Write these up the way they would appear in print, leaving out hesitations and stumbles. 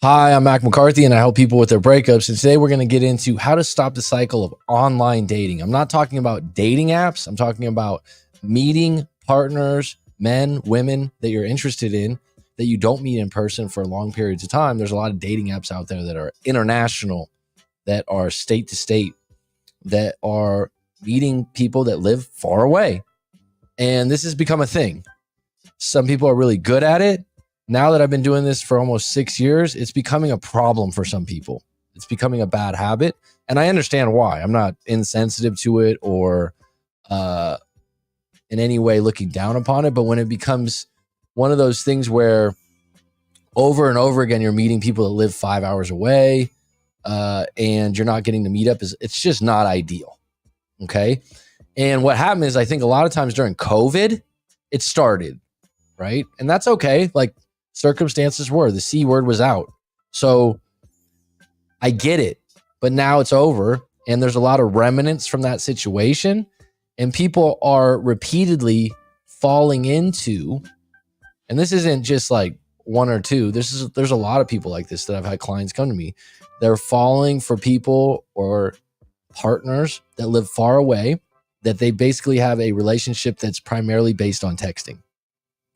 Hi, I'm Mac McCarthy, and I help people with their breakups. And today we're going to get into how to stop the cycle of online dating. I'm not talking about dating apps. I'm talking about meeting partners, men, women that you're interested in that you don't meet in person for long periods of time. There's a lot of dating apps out there that are international, that are state to state, that are meeting people that live far away. And this has become a thing. Some people are really good at it. Now that I've been doing this for almost 6 years, it's becoming a problem for some people. It's becoming a bad habit. And I understand why. I'm not insensitive to it or in any way looking down upon it. But when it becomes one of those things where over and over again, you're meeting people that live 5 hours away and you're not getting to meet up, it's just not ideal. Okay. And what happened is, I think a lot of times during COVID, it started, right? And that's okay. Like, circumstances were, the C word was out. So I get it, but now it's over and there's a lot of remnants from that situation, and people are repeatedly falling into, and this isn't just like one or two, there's a lot of people like this that I've had clients come to me. They're falling for people or partners that live far away, that they basically have a relationship that's primarily based on texting.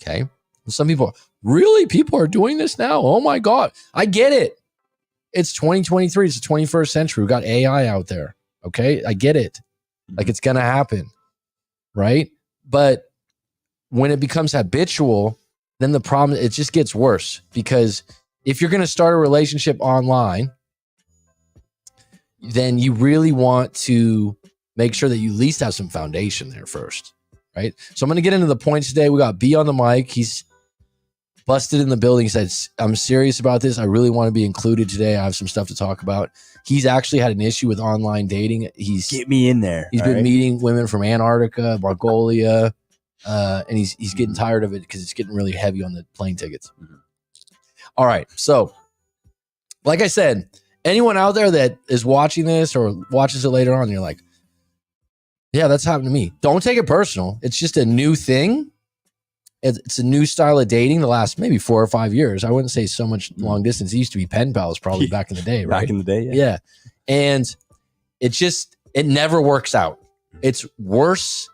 Okay. And some people, really? People are doing this now? Oh my God. I get it. It's 2023. It's the 21st century. We've got AI out there. Okay. I get it. Like, it's going to happen. Right. But when it becomes habitual, then the problem, it just gets worse, because if you're going to start a relationship online, then you really want to make sure that you at least have some foundation there first. Right. So I'm going to get into the points today. We got B on the mic. He's busted in the building. He said, I'm serious about this. I really want to be included today. I have some stuff to talk about. He's actually had an issue with online dating. Get me in there. He's been meeting women from Antarctica, Mongolia, and he's getting tired of it because it's getting really heavy on the plane tickets. All right. So, like I said, anyone out there that is watching this or watches it later on, and you're like, yeah, that's happened to me. Don't take it personal. It's just a new thing. It's a new style of dating the last maybe 4 or 5 years. I wouldn't say so much long distance. It used to be pen pals probably back in the day, right? Back in the day, yeah. And it never works out. It's worse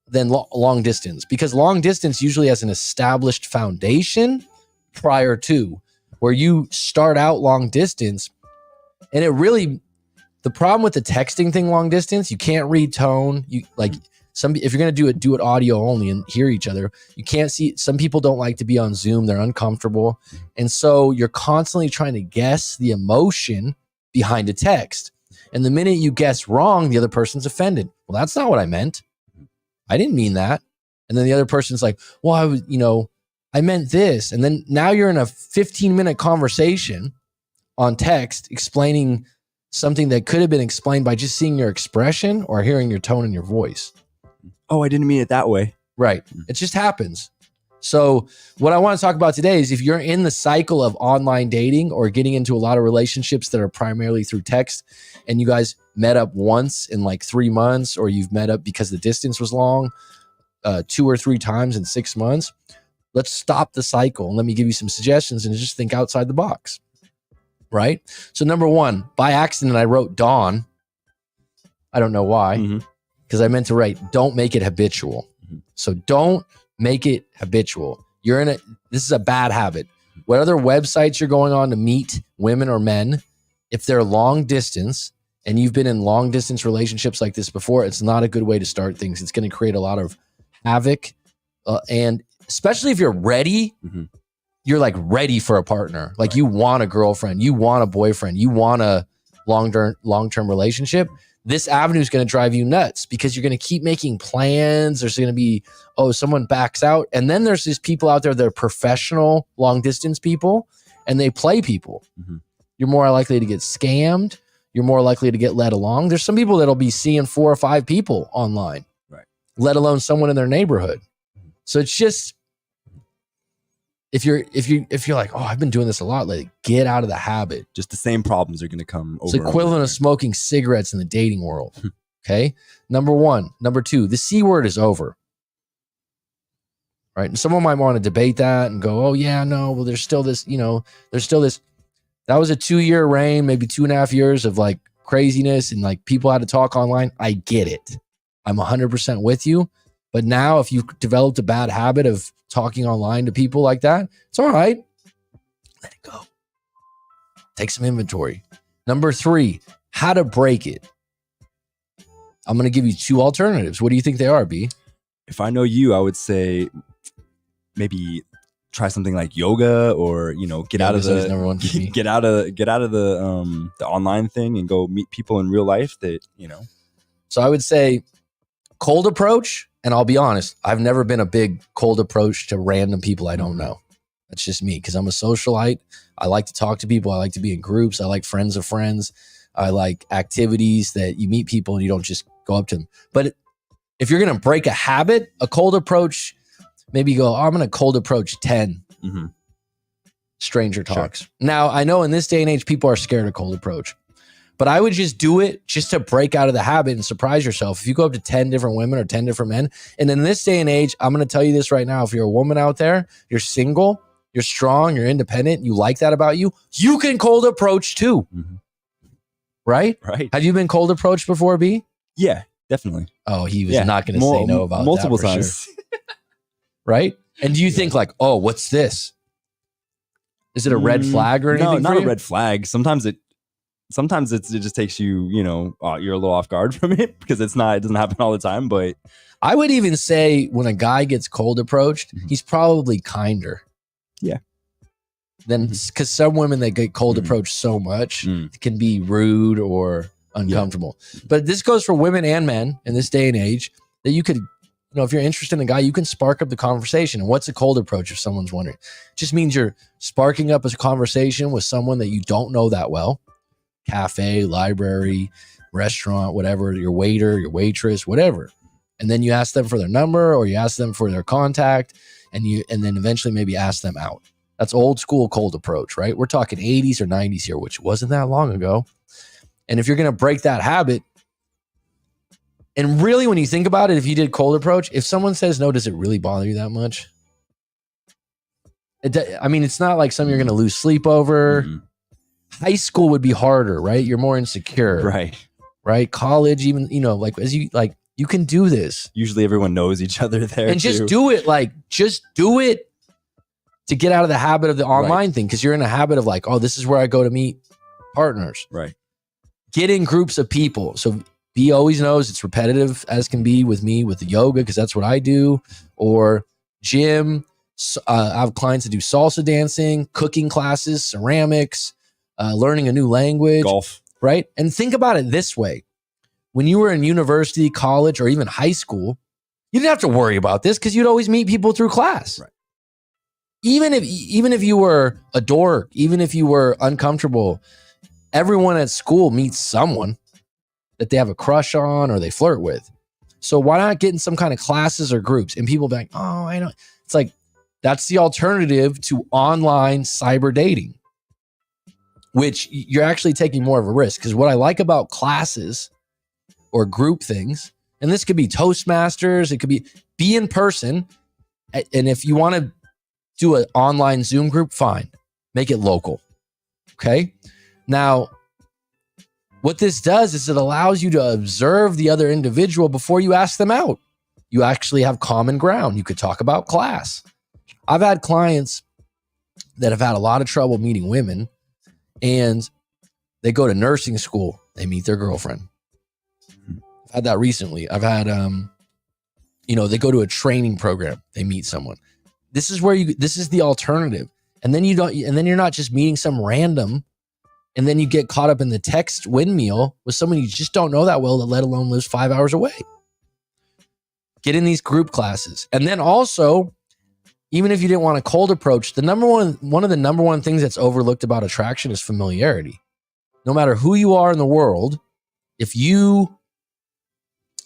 than long distance, because long distance usually has an established foundation prior to, where you start out long distance. And it really, the problem with the texting thing long distance, you can't read tone. You like, if you're going to do it audio only and hear each other, you can't see. Some people don't like to be on Zoom. They're uncomfortable. And so you're constantly trying to guess the emotion behind a text. And the minute you guess wrong, the other person's offended. Well, that's not what I meant. I didn't mean that. And then the other person's like, well, I meant this. And then now you're in a 15-minute conversation on text explaining something that could have been explained by just seeing your expression or hearing your tone in your voice. Oh, I didn't mean it that way. Right. It just happens. So what I want to talk about today is, if you're in the cycle of online dating or getting into a lot of relationships that are primarily through text, and you guys met up once in like 3 months, or you've met up because the distance was long, 2 or 3 times in 6 months, let's stop the cycle. And let me give you some suggestions and just think outside the box. Right. So number one, by accident, I wrote Dawn. I don't know why. Because I meant to write, don't make it habitual. So don't make it habitual. This is a bad habit. What other websites you're going on to meet women or men, if they're long distance and you've been in long distance relationships like this before, it's not a good way to start things. It's going to create a lot of havoc. And especially if you're ready, you're like ready for a partner. Like, you want a girlfriend, you want a boyfriend, you want a long-term relationship. This avenue is going to drive you nuts, because you're going to keep making plans. There's going to be, someone backs out. And then there's these people out there that are professional long distance people, and they play people. You're more likely to get scammed. You're more likely to get led along. There's some people that'll be seeing 4 or 5 people online, right? Let alone someone in their neighborhood. So it's just, if you're like, I've been doing this a lot lately, get out of the habit. Just the same problems are going to come over. It's equivalent of smoking cigarettes in the dating world. Okay. Number one. Number two, the C word is over. Right. And someone might want to debate that and go, oh yeah, no, well, there's still this, That was a 2-year reign, maybe 2.5 years of like craziness and like people had to talk online. I get it. I'm 100% with you. But now if you've developed a bad habit of talking online to people like that, it's all right. Let it go. Take some inventory. Number 3, how to break it. I'm going to give you 2 alternatives. What do you think they are, B? If I know you, I would say maybe try something like yoga, or get out of the number one for me. get out of the online thing and go meet people in real life. So I would say cold approach, and I'll be honest, I've never been a big cold approach to random people I don't know. That's just me because I'm a socialite. I like to talk to people. I like to be in groups. I like friends of friends. I like activities that you meet people and you don't just go up to them. But if you're going to break a habit, a cold approach, maybe go, I'm going to cold approach 10 stranger talks. Sure. Now, I know in this day and age, people are scared of cold approach. But I would just do it just to break out of the habit and surprise yourself. If you go up to 10 different women or 10 different men, and in this day and age, I'm going to tell you this right now. If you're a woman out there, you're single, you're strong, you're independent, you like that about you, you can cold approach too. Right? Right. Have you been cold approached before, B? Yeah, definitely. Oh, he was not going to say no about multiple that times. Sure. Right? And do you think like, oh, what's this? Is it a red flag or anything? No, not a red flag. Sometimes it just takes you, you're a little off guard from it because it doesn't happen all the time. But I would even say when a guy gets cold approached, he's probably kinder. Yeah. Then because some women that get cold approached so much can be rude or uncomfortable. Yeah. But this goes for women and men in this day and age that you could, if you're interested in a guy, you can spark up the conversation. And what's a cold approach if someone's wondering? It just means you're sparking up a conversation with someone that you don't know that well. Cafe, library, restaurant, whatever, your waiter, your waitress, whatever. And then you ask them for their number or you ask them for their contact and then eventually maybe ask them out. That's old school cold approach, right? We're talking 80s or 90s here, which wasn't that long ago. And if you're going to break that habit, and really when you think about it, if you did cold approach, if someone says no, does it really bother you that much? It's not like something you're going to lose sleep over. High school would be harder, right? You're more insecure. Right? College, even, you can do this. Usually everyone knows each other there. And just do it to get out of the habit of the online thing. Cause you're in a habit of like, oh, this is where I go to meet partners. Right. Get in groups of people. So B always knows it's repetitive as can be with me with the yoga, because that's what I do, or gym. I have clients that do salsa dancing, cooking classes, ceramics, learning a new language, golf. Right. And think about it this way. When you were in university, college, or even high school, you didn't have to worry about this because you'd always meet people through class. Right. Even if you were a dork, even if you were uncomfortable, everyone at school meets someone that they have a crush on or they flirt with. So why not get in some kind of classes or groups? And people be like, oh, I know. It's like, that's the alternative to online cyber dating, which you're actually taking more of a risk. Because what I like about classes or group things, and this could be Toastmasters, it could be in person. And if you want to do an online Zoom group, fine. Make it local. Okay? Now, what this does is it allows you to observe the other individual before you ask them out. You actually have common ground. You could talk about class. I've had clients that have had a lot of trouble meeting women, and they go to nursing school. They meet their girlfriend. I've had that recently. I've had, they go to a training program. They meet someone. This is the alternative. And then you're not just meeting some random, and then you get caught up in the text windmill with someone you just don't know that well, let alone lives 5 hours away. Get in these group classes. And then also, even if you didn't want a cold approach, one of the number one things that's overlooked about attraction is familiarity. No matter who you are in the world, if you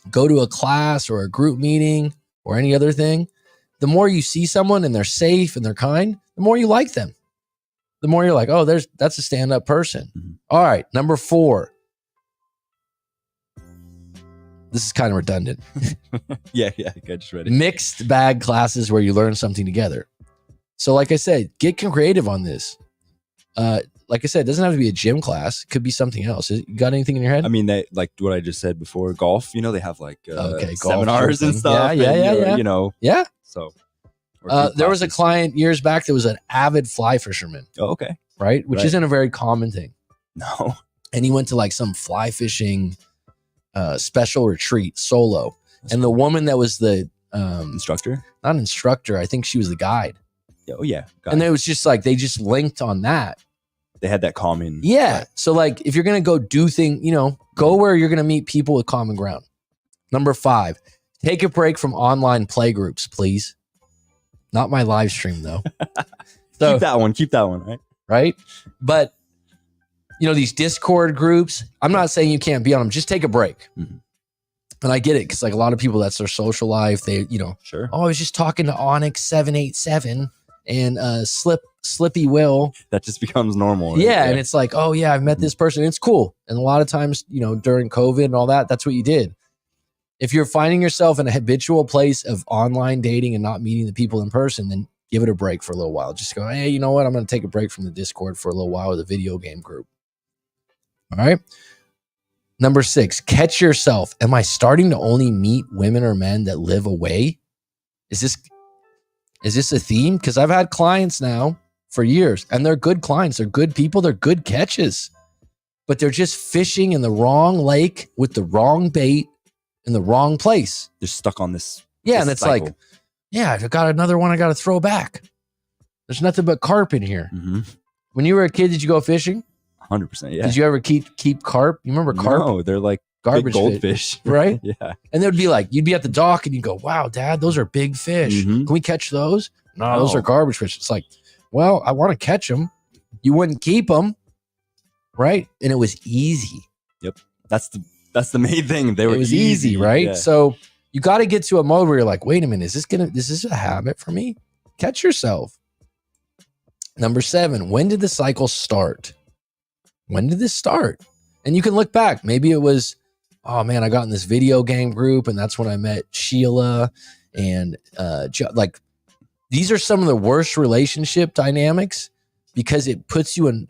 go to a class or a group meeting or any other thing, the more you see someone and they're safe and they're kind, the more you like them. The more you're like, oh, that's a stand-up person. Mm-hmm. All right, number 4. This is kind of redundant. Yeah, I just read it. Mixed bag classes where you learn something together. So like I said, get creative on this. Like I said, it doesn't have to be a gym class. It could be something else. You got anything in your head? I mean, they like what I just said before. Golf, they have like Okay, golf seminars and thing. stuff. Yeah. Yeah. So there was a client years back that was an avid fly fisherman. Oh, okay. Right? Which isn't a very common thing. No. And he went to like some fly fishing special retreat solo. And the woman that was the instructor, not instructor, I think she was the guide. Oh yeah. And it was just like they just linked on that. They had that common. Yeah. So like if you're gonna go do go where you're gonna meet people with common ground. Number 5, take a break from online play groups, please. Not my live stream though. So, keep that one, right? Right. But these Discord groups, I'm not saying you can't be on them. Just take a break. Mm-hmm. And I get it because like a lot of people, that's their social life. They, sure. Oh, I was just talking to Onyx 787 and Slippy Will. That just becomes normal. Right? Yeah, and it's like, oh yeah, I've met this person. It's cool. And a lot of times, during COVID and all that, that's what you did. If you're finding yourself in a habitual place of online dating and not meeting the people in person, then give it a break for a little while. Just go, hey, you know what? I'm going to take a break from the Discord for a little while with a video game group. All right. Number 6, catch yourself. Am I starting to only meet women or men that live away? Is this a theme? Because I've had clients now for years and they're good clients. They're good people. They're good catches, but they're just fishing in the wrong lake with the wrong bait in the wrong place. They're stuck on this. Yeah. And it's cycle. Like, yeah, I got another one I got to throw back. There's nothing but carp in here. Mm-hmm. When you were a kid, did you go fishing? 100%. Yeah. Did you ever keep carp? You remember carp? No, they're like garbage goldfish, right? Yeah. And they would be like, you'd be at the dock and you go, wow, Dad, those are big fish. Mm-hmm. Can we catch those? No, those are garbage fish. It's like, well, I want to catch them. You wouldn't keep them, right? And it was easy. Yep. That's the main thing. It was easy, right? Yeah. So you got to get to a mode where you're like, wait a minute, is this a habit for me? Catch yourself. Number 7, when did the cycle start? When did this start? And you can look back. Maybe it was, oh man, I got in this video game group and that's when I met Sheila and like these are some of the worst relationship dynamics because it puts you in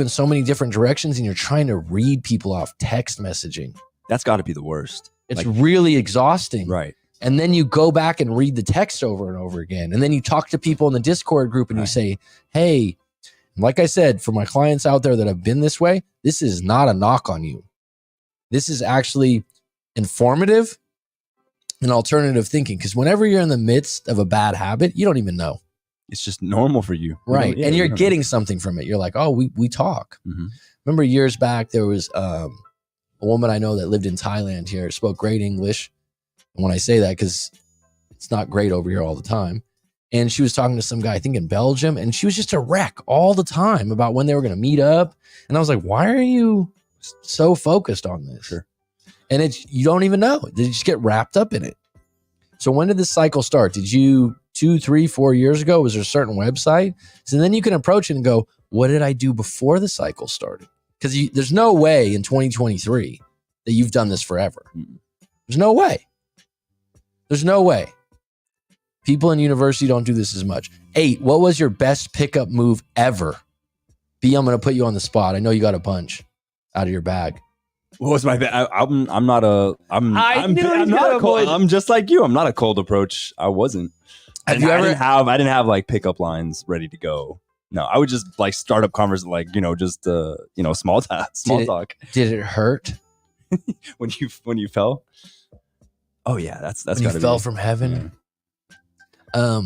so many different directions and you're trying to read people off text messaging. That's got to be the worst. It's really exhausting. Right. And then you go back and read the text over and over again. And then you talk to people in the Discord group and you say, hey, like I said, for my clients out there that have been this way, this is not a knock on you. This is actually informative and alternative thinking. Because whenever you're in the midst of a bad habit, you don't even know. It's just normal for you. Right. And you're getting something from it. You're like, oh, we talk. Mm-hmm. Remember years back, there was a woman I know that lived in Thailand here, spoke great English. And when I say that, because it's not great over here all the time. And she was talking to some guy, I think in Belgium, and she was just a wreck all the time about when they were going to meet up. And I was like, why are you so focused on this? Sure. And you don't even know. Did you just get wrapped up in it? So when did this cycle start? Did you 2, 3, 4 years ago? Was there a certain website? So then you can approach it and go, what did I do before the cycle started? Because there's no way in 2023 that you've done this forever. There's no way. There's no way. People in university don't do this as much. 8, what was your best pickup move ever? B, I'm going to put you on the spot. I know you got a punch out of your bag. What was my I'm not a cold. I'm just like you. I'm not a cold approach. I wasn't. I didn't have like pickup lines ready to go. No, I would just like start up conversation, like small talk. Did it hurt when you fell? Oh yeah, that's when you fell from heaven. Yeah.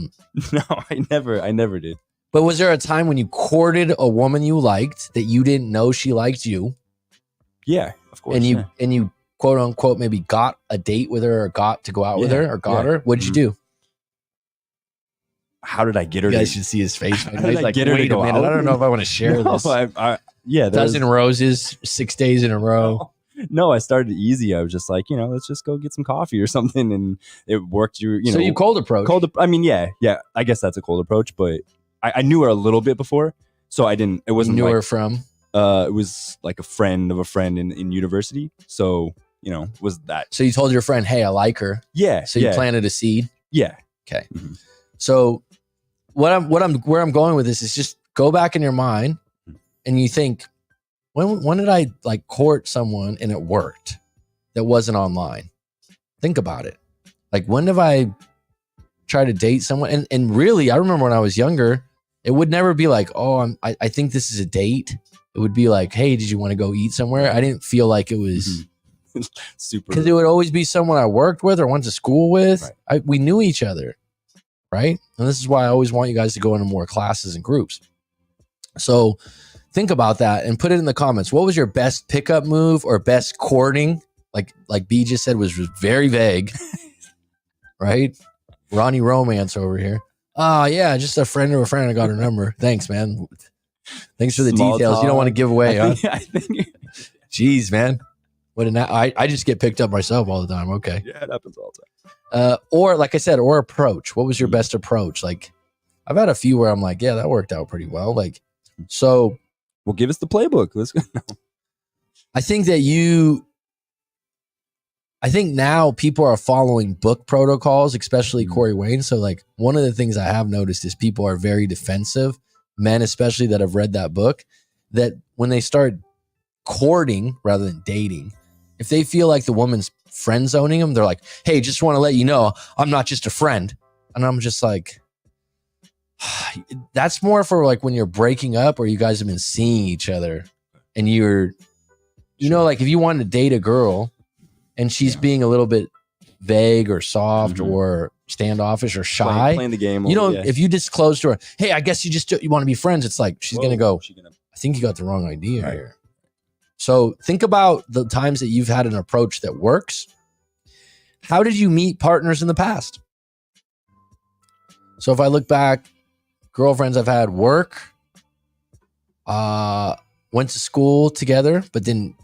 No, I never did. But was there a time when you courted a woman you liked that you didn't know she liked you? Yeah, of course. And you quote unquote maybe got a date with her or got to go out with her or got her. What did you do? How did I get her? You guys should see his face. He's like, get her to go out? I don't know if I want to share this. Dozen roses, 6 days in a row. No, I started easy. I was just like, let's just go get some coffee or something, and it worked. So you cold approach. I mean, yeah. I guess that's a cold approach, but I knew her a little bit before, so I didn't. It wasn't. You knew her from? It was like a friend of a friend in university. So was that? So you told your friend, "Hey, I like her." Yeah. So you planted a seed. Yeah. Okay. Mm-hmm. So where I'm going with this is just go back in your mind and you think, when did I like court someone and it worked that wasn't online? Think about it. Like, when have I tried to date someone? And really, I remember when I was younger, it would never be like, oh, I think this is a date. It would be like, hey, did you want to go eat somewhere? I didn't feel like it was super, because it would always be someone I worked with or went to school with. Right. We knew each other, right? And this is why I always want you guys to go into more classes and groups. So think about that and put it in the comments. What was your best pickup move or best courting? Like B just said, was very vague, right? Ronnie Romance over here. Oh, yeah, just a friend of a friend. I got her number. Thanks, man. Thanks for the Small details. talk. You don't want to give away, huh? I think Jeez, man. I just get picked up myself all the time. Okay. Yeah, it happens all the time. Or like I said, or approach. What was your best approach? Like, I've had a few where I'm like, yeah, that worked out pretty well. Like, so. Well, give us the playbook. Let's go. I think now people are following book protocols, especially Corey Wayne. So like, one of the things I have noticed is people are very defensive, men especially that have read that book, that when they start courting rather than dating, if they feel like the woman's friend zoning them, they're like, hey, just want to let you know, I'm not just a friend. And I'm just like, that's more for like when you're breaking up or you guys have been seeing each other and like if you wanted to date a girl and she's being a little bit vague or soft or standoffish or shy, playing the game. If you disclose to her, hey, I guess you want to be friends, it's like she's gonna go, I think you got the wrong idea here. So think about the times that you've had an approach that works. How did you meet partners in the past? So if I look back, girlfriends I've had work, went to school together, but didn't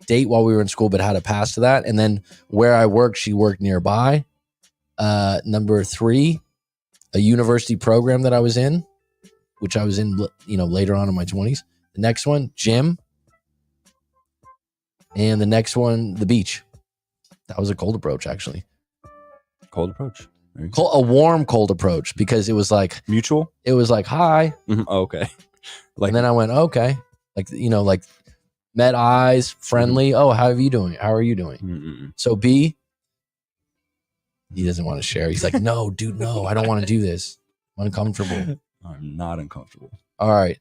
date while we were in school, but had a past to that. And then where I worked, she worked nearby. Number 3, a university program that I was in, which I was in, later on in my 20s. The next one, gym. And the next one, the beach. That was a cold approach, actually. Cold approach. A warm cold approach, because it was like mutual. It was like, hi. Mm-hmm. Oh, okay. And then I went, okay. Like met eyes, friendly. Oh, how are you doing? How are you doing? Mm-hmm. So B, he doesn't want to share. He's like, no, dude, no, I don't want to do this. I'm uncomfortable. I'm not uncomfortable. All right.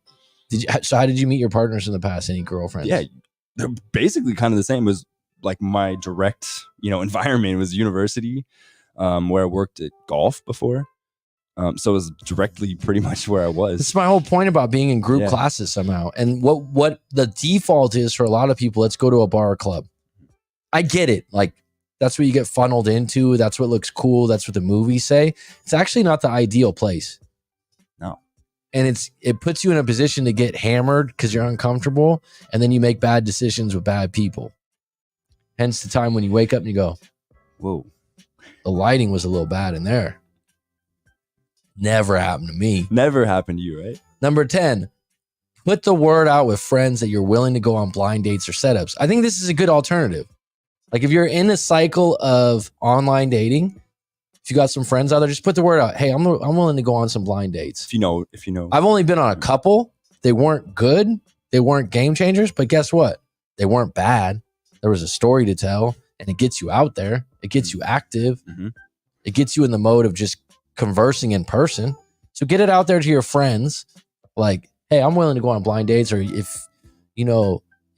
So how did you meet your partners in the past? Any girlfriends? Yeah, they're basically kind of the same as like my direct, environment was university, where I worked at golf before. So it was directly pretty much where I was. That's my whole point about being in group classes somehow. And what the default is for a lot of people, let's go to a bar or club. I get it. Like, that's what you get funneled into. That's what looks cool. That's what the movies say. It's actually not the ideal place. No. And it puts you in a position to get hammered because you're uncomfortable. And then you make bad decisions with bad people. Hence the time when you wake up and you go, whoa, the lighting was a little bad in there. Never happened to me. Never happened to you, right? Number 10, put the word out with friends that you're willing to go on blind dates or setups. I think this is a good alternative. Like, if you're in a cycle of online dating, if you got some friends out there, just put the word out. Hey, I'm willing to go on some blind dates. If you know. I've only been on a couple. They weren't good. They weren't game changers, but guess what? They weren't bad. There was a story to tell, and it gets you out there. It gets you active. Mm-hmm. It gets you in the mode of just conversing in person. So get it out there to your friends. Like, hey, I'm willing to go on blind dates. Or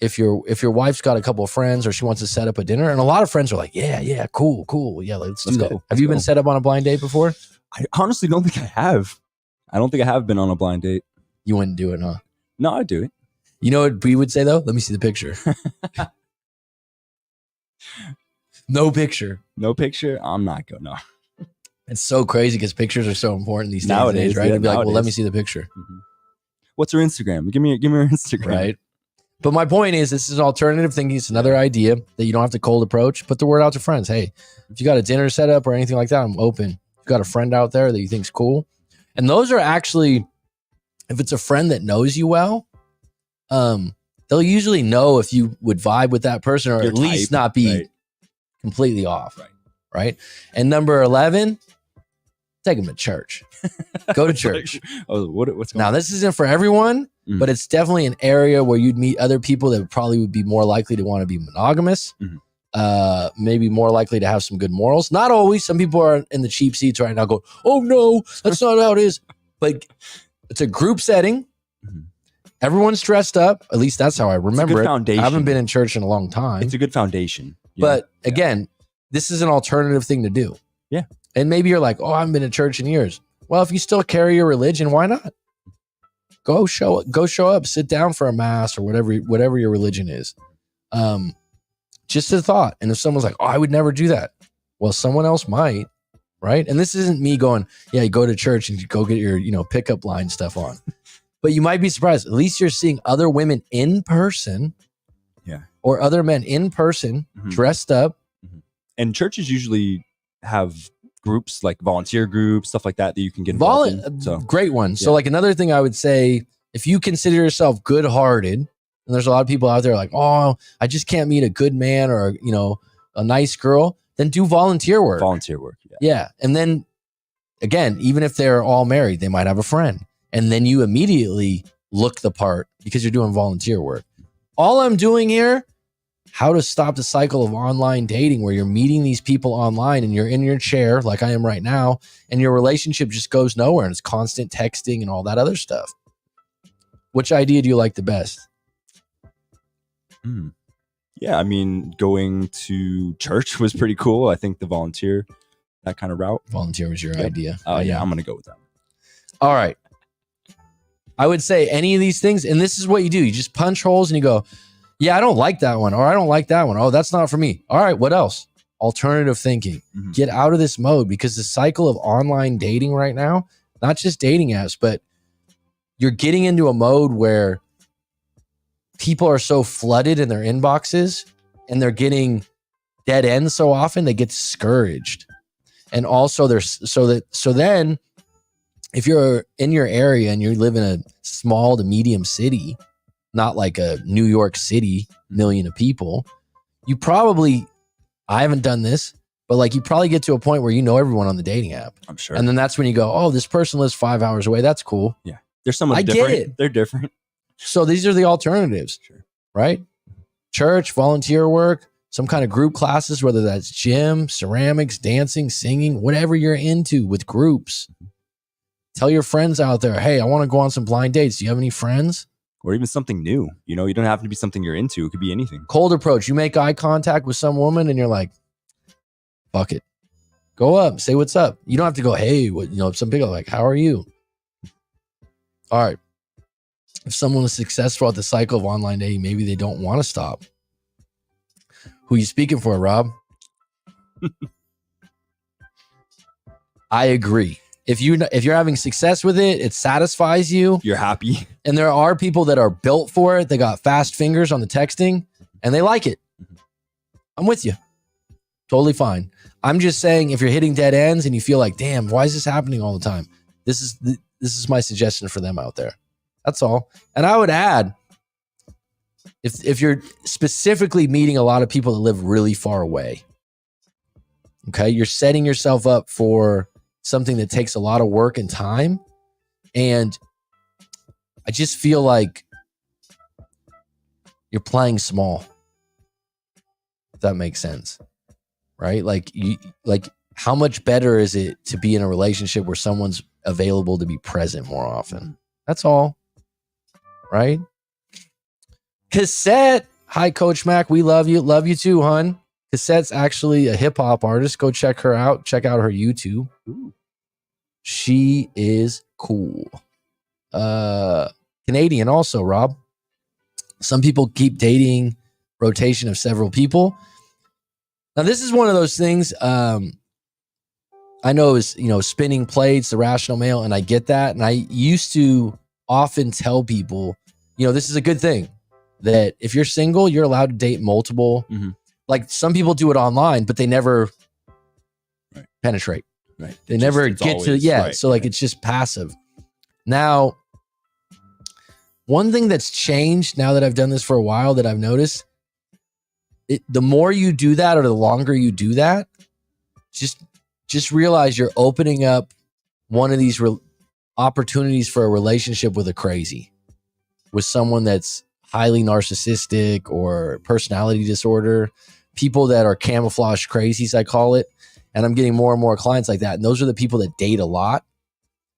if your wife's got a couple of friends or she wants to set up a dinner, and a lot of friends are like, yeah, cool. Yeah, let's do that. Have you been set up on a blind date before? I honestly don't think I have. I don't think I have been on a blind date. You wouldn't do it, huh? No, I'd do it. You know what we would say though? Let me see the picture. No picture. No picture? I'm not going. No. It's so crazy because pictures are so important these days. Nowadays, right? Yeah, I'd be like, well, let me see the picture. Mm-hmm. What's her Instagram? Give me her Instagram. Right. But my point is, this is alternative thinking. It's another idea that you don't have to cold approach. Put the word out to friends. Hey, if you got a dinner set up or anything like that, I'm open. If you got a friend out there that you think's cool. And those are actually, if it's a friend that knows you well, they'll usually know if you would vibe with that person, or your at least not be completely off. Right. And number 11, take them to church. Go to church. What's going now, on? this isn't for everyone, but it's definitely an area where you'd meet other people that probably would be more likely to want to be monogamous, maybe more likely to have some good morals. Not always. Some people are in the cheap seats right now going, oh no, that's not how it is. But it's a group setting. Everyone's dressed up. At least that's how I remember it. Foundation. I haven't been in church in a long time. It's a good foundation. But again, this is an alternative thing to do. Yeah. And maybe you're like, oh, I haven't been to church in years. Well, if you still carry your religion, why not? Go show up, sit down for a mass or whatever your religion is. Just a thought. And if someone's like, oh, I would never do that. Well, someone else might, right? And this isn't me going, yeah, you go to church and you go get your, pickup line stuff on. But you might be surprised. At least you're seeing other women in person. Yeah. Or other men in person, dressed up. And churches usually have groups like volunteer groups, stuff like that you can get involved in. So great one. So like another thing I would say, if you consider yourself good-hearted, and there's a lot of people out there like, oh, I just can't meet a good man or, a nice girl, then do volunteer work. Yeah. And then again, even if they're all married, they might have a friend. And then you immediately look the part because you're doing volunteer work. All I'm doing here, how to stop the cycle of online dating where you're meeting these people online and you're in your chair like I am right now, and your relationship just goes nowhere and it's constant texting and all that other stuff. Which idea do you like the best? Yeah, I mean, going to church was pretty cool. I think the volunteer, that kind of route. Volunteer was your idea. Yeah, I'm going to go with that. All right. I would say any of these things, and this is what you do. You just punch holes and you go, yeah, I don't like that one, or I don't like that one. Oh, that's not for me. All right, what else? Alternative thinking. Get out of this mode, because the cycle of online dating right now, not just dating apps, but you're getting into a mode where people are so flooded in their inboxes and they're getting dead ends so often, they get discouraged. And also then if you're in your area and you live in a small to medium city, not like a New York City, million of people, you probably, I haven't done this, but like you probably get to a point where you know everyone on the dating app. I'm sure. And then that's when you go, oh, this person lives 5 hours away. That's cool. Yeah. There's someone different. Get it. They're different. So these are the alternatives, right? Church, volunteer work, some kind of group classes, whether that's gym, ceramics, dancing, singing, whatever you're into with groups. Tell your friends out there, hey, I want to go on some blind dates. Do you have any friends? Or even something new. You don't have to be something you're into. It could be anything. Cold approach. You make eye contact with some woman and you're like, fuck it. Go up, say what's up. You don't have to go, hey, some people are like, how are you? All right. If someone is successful at the cycle of online dating, maybe they don't want to stop. Who are you speaking for, Rob? I agree. If you're having success with it, it satisfies you. You're happy. And there are people that are built for it. They got fast fingers on the texting and they like it. I'm with you. Totally fine. I'm just saying, if you're hitting dead ends and you feel like, damn, why is this happening all the time? This is my suggestion for them out there. That's all. And I would add, if you're specifically meeting a lot of people that live really far away, okay, you're setting yourself up for something that takes a lot of work and time. And I just feel like you're playing small, if that makes sense, right? Like how much better is it to be in a relationship where someone's available to be present more often? That's all, right? Cassette. Hi, Coach Mac. We love you. Love you too, hon. Cassette's actually a hip hop artist. Go check her out. Check out her YouTube. Ooh. She is cool. Canadian also, Rob. Some people keep dating rotation of several people. Now, this is one of those things I know is, spinning plates, the rational male, and I get that. And I used to often tell people, this is a good thing, that if you're single, you're allowed to date multiple. Like some people do it online, but they never penetrate. Right. They never get to, so like it's just passive. Now, one thing that's changed now that I've done this for a while that I've noticed, the more you do that or the longer you do that, just realize you're opening up one of these opportunities for a relationship with a crazy. with someone that's highly narcissistic or personality disorder, people that are camouflage crazies, I call it. And I'm getting more and more clients like that. And those are the people that date a lot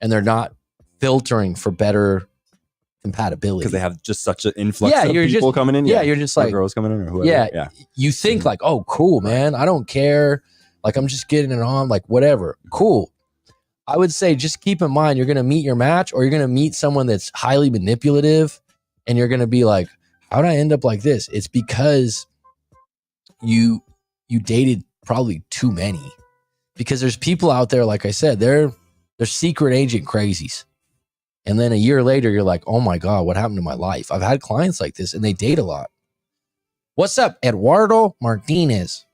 and they're not filtering for better compatibility. Because they have just such an influx of people coming in. Yeah, you're just like, girls coming in or whoever. Yeah. You think like, oh, cool, man. I don't care. Like, I'm just getting it on, like, whatever. Cool. I would say just keep in mind, you're going to meet your match or you're going to meet someone that's highly manipulative and you're going to be like, how did I end up like this? It's because you dated probably too many. Because there's people out there, like I said, they're secret agent crazies. And then a year later, you're like, oh my God, what happened to my life? I've had clients like this and they date a lot. What's up, Eduardo Martinez?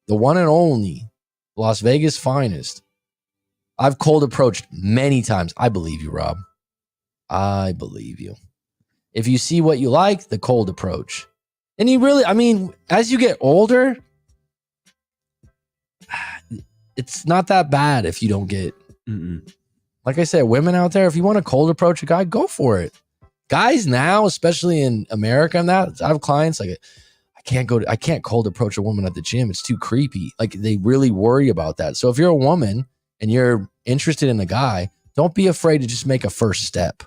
The one and only, Las Vegas finest. I've cold approached many times. I believe you, Rob. I believe you. If you see what you like, the cold approach. And you really, I mean, as you get older, it's not that bad if you don't get, like I said, women out there, if you want to cold approach a guy, go for it. Guys now, especially in America, I have clients like, I can't cold approach a woman at the gym. It's too creepy. Like they really worry about that. So if you're a woman and you're interested in a guy, don't be afraid to just make a first step.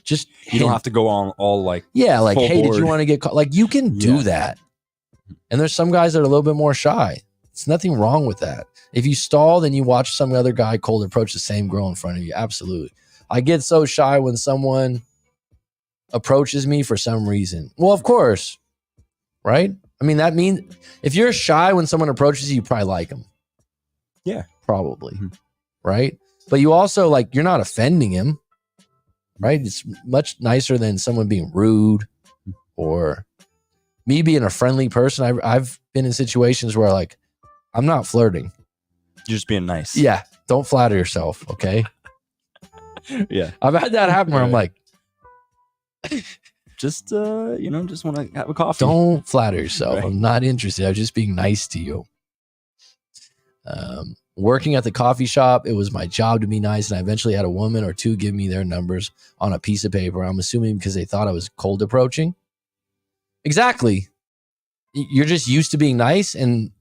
Just you don't have to go on all like, like, hey, did you want to get caught? Like you can do that. And there's some guys that are a little bit more shy. It's nothing wrong with that. If you stall, then you watch some other guy cold approach the same girl in front of you. Absolutely. I get so shy when someone approaches me for some reason. Well, of course. Right? I mean, that means if you're shy when someone approaches you, you probably like them. Yeah. Probably. Right? But you also like, you're not offending him. Right? It's much nicer than someone being rude or me being a friendly person. I've been in situations where like, I'm not flirting. You're just being nice. Yeah. Don't flatter yourself. Okay. Yeah. I've had that happen where I'm like, just just want to have a coffee. Don't flatter yourself. Right. I'm not interested. I'm just being nice to you. Working at the coffee shop, it was my job to be nice, and I eventually had a woman or two give me their numbers on a piece of paper. I'm assuming because they thought I was cold approaching. Exactly. You're just used to being nice. And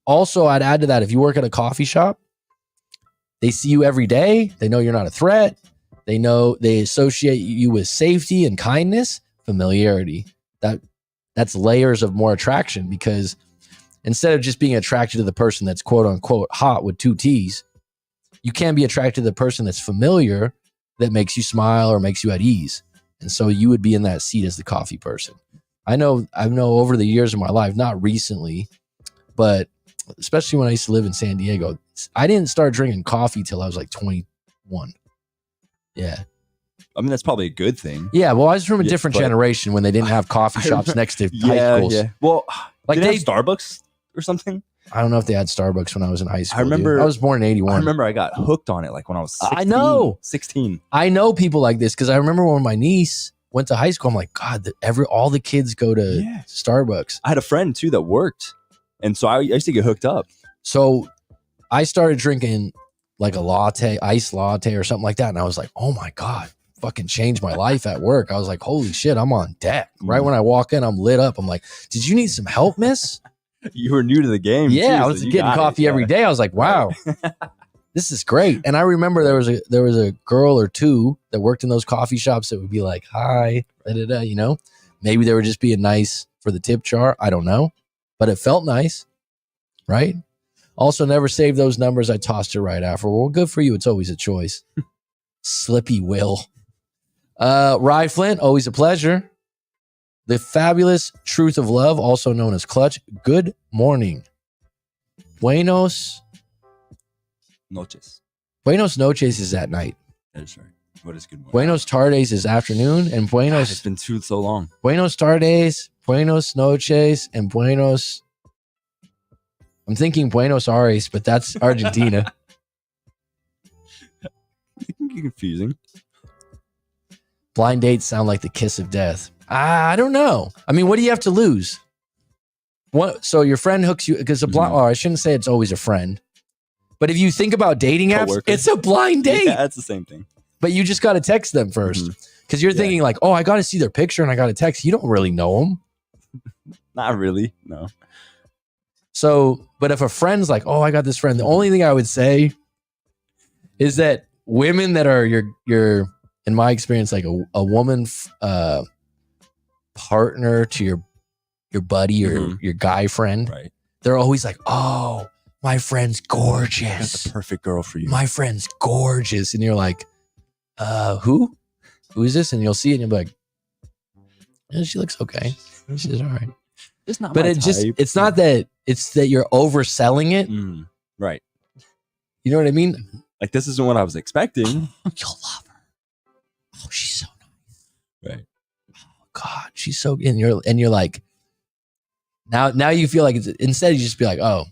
also I'd add to that, if you work at a coffee shop, they see you every day. They know you're not a threat. They associate you with safety and kindness. Familiarity, that's layers of more attraction, because instead of just being attracted to the person that's quote unquote hot with two T's, you can be attracted to the person that's familiar, that makes you smile or makes you at ease. And so you would be in that seat as the coffee person. I know over the years of my life, not recently, but especially when I used to live in San Diego, I didn't start drinking coffee till I was like 21. Yeah. I mean, that's probably a good thing. Yeah, well, I was from a different generation when they didn't have coffee shops next to high schools. Yeah. Well, like they had Starbucks or something. I don't know if they had Starbucks when I was in high school. I remember I was born in 81. I remember I got hooked on it like when I was 16. I know. 16. I know people like this because I remember when my niece went to high school, I'm like, God, all the kids go to Starbucks. I had a friend too that worked. And so I used to get hooked up. So I started drinking like a latte, iced latte or something like that. And I was like, oh my God, fucking changed my life at work. I was like, holy shit, I'm on deck. Right when I walk in, I'm lit up. I'm like, did you need some help, miss? You were new to the game. Yeah, too, I was getting coffee every day. I was like, wow, this is great. And I remember there was a girl or two that worked in those coffee shops that would be like, hi, you know, maybe they were just being nice for the tip jar. I don't know, but it felt nice. Right. Also never saved those numbers. I tossed it right after. Well, good for you. It's always a choice. Slippy Will. Rye Flint, always a pleasure. The fabulous Truth of Love, also known as Clutch. Good morning. Buenos noches. Buenos noches is at night. That's right. What is good morning? Buenos tardes is afternoon, and buenos. It's been so long. Buenos tardes, buenos noches, and buenos. I'm thinking Buenos Aires, but that's Argentina. It can be confusing. Blind dates sound like the kiss of death. I don't know. I mean, what do you have to lose? So your friend hooks you because I shouldn't say it's always a friend, but if you think about dating apps, it's a blind date. Yeah, that's the same thing. But you just got to text them first. Because you're thinking like, oh, I got to see their picture and I got to text. You don't really know them. Not really, no. So, but if a friend's like, oh, I got this friend, the only thing I would say is that women that are your in my experience, like a woman partner to your buddy or your guy friend, right? They're always like, oh, my friend's gorgeous. I got the perfect girl for you. My friend's gorgeous. And you're like, who? Who is this? And you'll see it and you'll be like, yeah, she looks okay. She's all right. It's not but my it type. just, it's not that, it's that you're overselling it. Right. You know what I mean? Like, this isn't what I was expecting. You'll love her. Oh, she's so nice. Right. Oh, God, she's so, and you're like, now you feel like it's, instead you just be like, oh,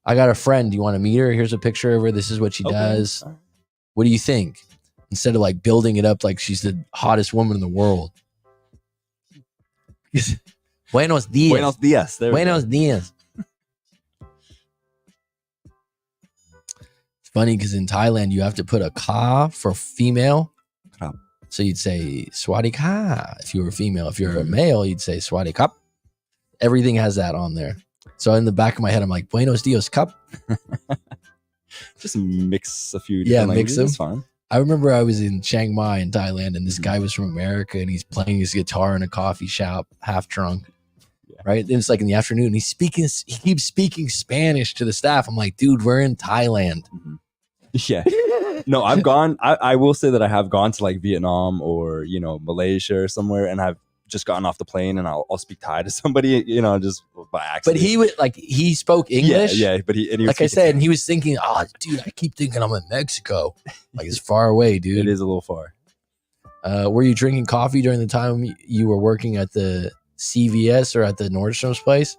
I got a friend. Do you want to meet her? Here's a picture of her. This is what she does. What do you think? Instead of like building it up like she's the hottest woman in the world. Buenos dias. Buenos dias. Buenos dias. It's funny because in Thailand you have to put a ka for female. So you'd say Swadee ka if you were a female. If you're a male, you'd say Swadee kap. Everything has that on there. So in the back of my head, I'm like, Buenos dias cup. Just mix a few. Yeah, mix them. It's fine. I remember I was in Chiang Mai in Thailand, and this guy was from America, and he's playing his guitar in a coffee shop, half drunk. Yeah. Right? And it's like in the afternoon. He keeps speaking Spanish to the staff. I'm like, dude, we're in Thailand. Yeah. No, I've gone. I will say that I have gone to like Vietnam or Malaysia or somewhere, and I've just gotten off the plane and I'll speak Thai to somebody, just by accident. But he spoke English. Yeah. But he like I said, and he was thinking, oh, dude, I keep thinking I'm in Mexico. Like it's far away, dude. It is a little far. Were you drinking coffee during the time you were working at the CVS or at the Nordstrom's place?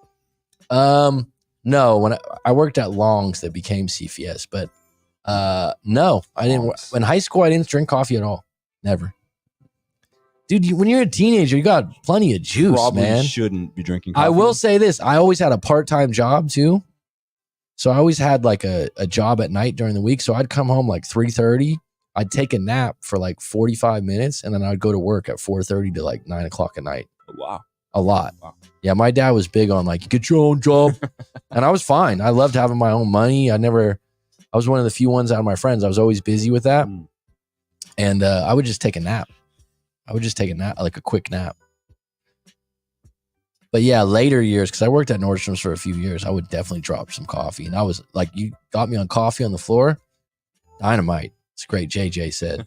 No, when I worked at Long's that became CVS, but no, I didn't. In high school, I didn't drink coffee at all. Never. Dude, when you're a teenager, you got plenty of juice, Probably man. Shouldn't be drinking coffee. I will say this. I always had a part-time job too. So I always had like a job at night during the week. So I'd come home like 3:30. I'd take a nap for like 45 minutes. And then I'd go to work at 4:30 to like 9 o'clock at night. Wow. A lot. Wow. Yeah, my dad was big on like, get your own job. And I was fine. I loved having my own money. I was one of the few ones out of my friends. I was always busy with that. And I would just take a nap. Like a quick nap. But yeah, later years, because I worked at Nordstrom's for a few years, I would definitely drop some coffee. And I was like, you got me on coffee on the floor? Dynamite. It's great, JJ said.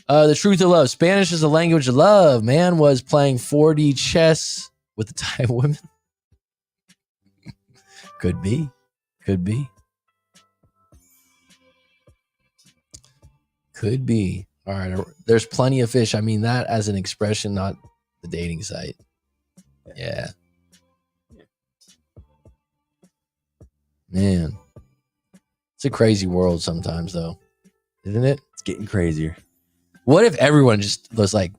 The truth of love. Spanish is a language of love. Man was playing 4D chess with the Thai women. Could be. Could be. Could be. All right. There's plenty of fish. I mean that as an expression, not the dating site. Yeah. Man. It's a crazy world sometimes, though. Isn't it? It's getting crazier. What if everyone just was like,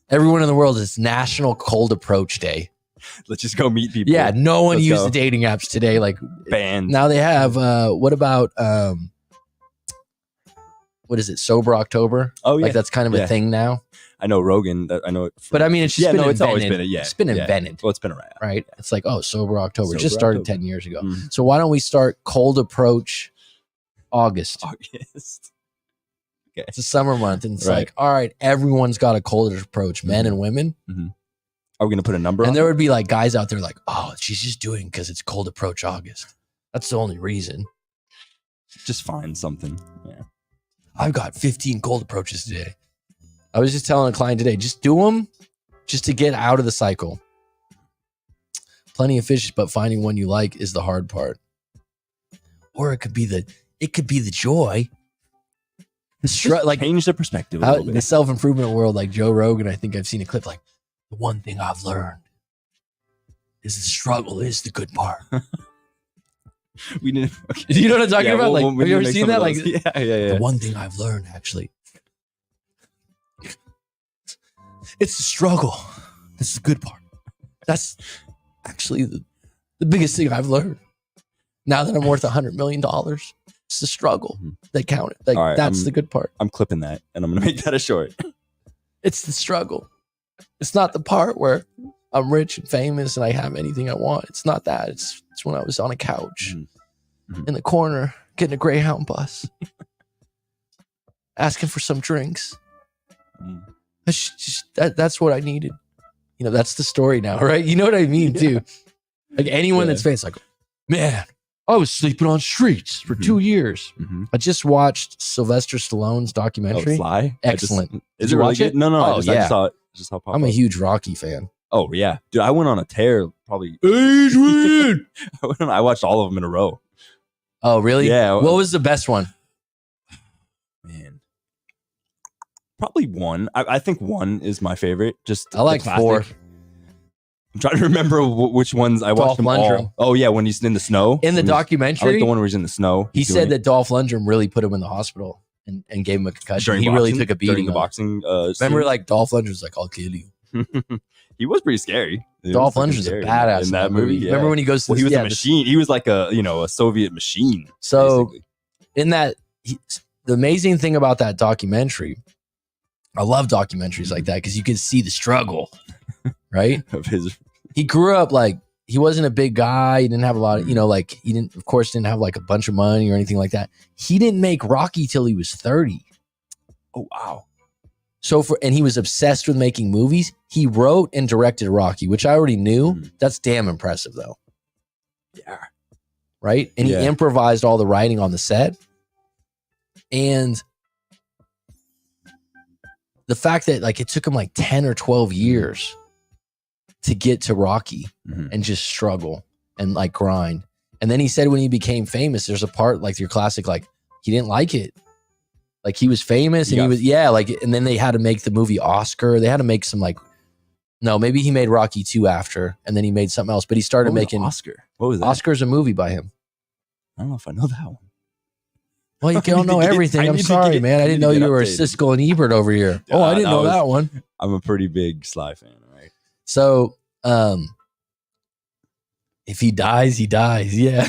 everyone in the world is National Cold Approach Day? Let's just go meet people. Yeah, no one used the dating apps today. Like, banned. Now they have, what about, what is it, Sober October? Oh, yeah. Like, that's kind of a thing now. I know Rogan. I know it. But I mean, it's just been invented. It's always been It's been invented. Well, it's been around. Right? It's like, oh, Sober October. It just started 10 years ago. Mm-hmm. So why don't we start Cold Approach August? Okay. It's a summer month. And it's like, all right, everyone's got a cold approach, men and women. Mm-hmm. Are we going to put a number on And there would be like guys out there like, oh, she's just doing because it's Cold Approach August. That's the only reason. Just find something. Yeah. I've got 15 cold approaches today. I was just telling a client today, just do them just to get out of the cycle. Plenty of fish, but finding one you like is the hard part. Or it could be the joy. Like change the perspective a little bit. In the self-improvement world, like Joe Rogan, I think I've seen a clip like, the one thing I've learned is the struggle is the good part. We didn't. Okay. You know what I'm talking about? Like, have you ever seen that? Like, yeah. The one thing I've learned, actually, it's the struggle. This is the good part. That's actually the biggest thing I've learned. Now that I'm worth $100 million, it's the struggle that counted. Like, that's the good part. I'm clipping that, and I'm gonna make that a short. It's the struggle. It's not the part where I'm rich and famous and I have anything I want. It's not that. It's when I was on a couch in the corner getting a Greyhound bus, asking for some drinks. That's what I needed. That's the story now, right? You know what I mean, too. Like anyone that's famous, like, man, I was sleeping on streets for 2 years. I just watched Sylvester Stallone's documentary. Fly? Excellent. Is it really good? No. I just saw it. I'm a huge Rocky fan. Oh, yeah. Dude, I went on a tear probably. Adrian! I watched all of them in a row. Oh, really? Yeah. What was the best one? Man. Probably 1. I think 1 is my favorite. Just I like 4. I'm trying to remember which ones I watched them all. Oh, yeah, when he's in the snow. In the documentary? I like the one where he's in the snow. He said that Dolph Lundgren really put him in the hospital and gave him a concussion. He really took a beating. During the boxing remember, like, Dolph Lundgren's like, I'll kill you. He was pretty scary. Dolph Lundgren's a badass in that movie. Yeah. Remember when he goes to he was a machine. He was like a Soviet machine. So basically. In that, the amazing thing about that documentary, I love documentaries like that because you can see the struggle, right? He grew up like, he wasn't a big guy. He didn't have a lot of, he didn't have like a bunch of money or anything like that. He didn't make Rocky till he was 30. Oh, wow. So and he was obsessed with making movies. He wrote and directed Rocky, which I already knew. That's damn impressive though. Yeah. Right? And he improvised all the writing on the set. And the fact that like it took him like 10 or 12 years to get to Rocky and just struggle and like grind. And then he said when he became famous, there's a part like your classic, like he didn't like it. Like he was famous and and then they had to make the movie Oscar. They had to make some maybe he made Rocky 2 after and then he made something else, but he started making Oscar. What was that? Oscar's a movie by him. I don't know if I know that one. Well, you don't know everything. I'm sorry, man. I didn't know you were a Siskel and Ebert over here. I didn't know that one. I'm a pretty big Sly fan, right? So, if he dies, he dies. Yeah.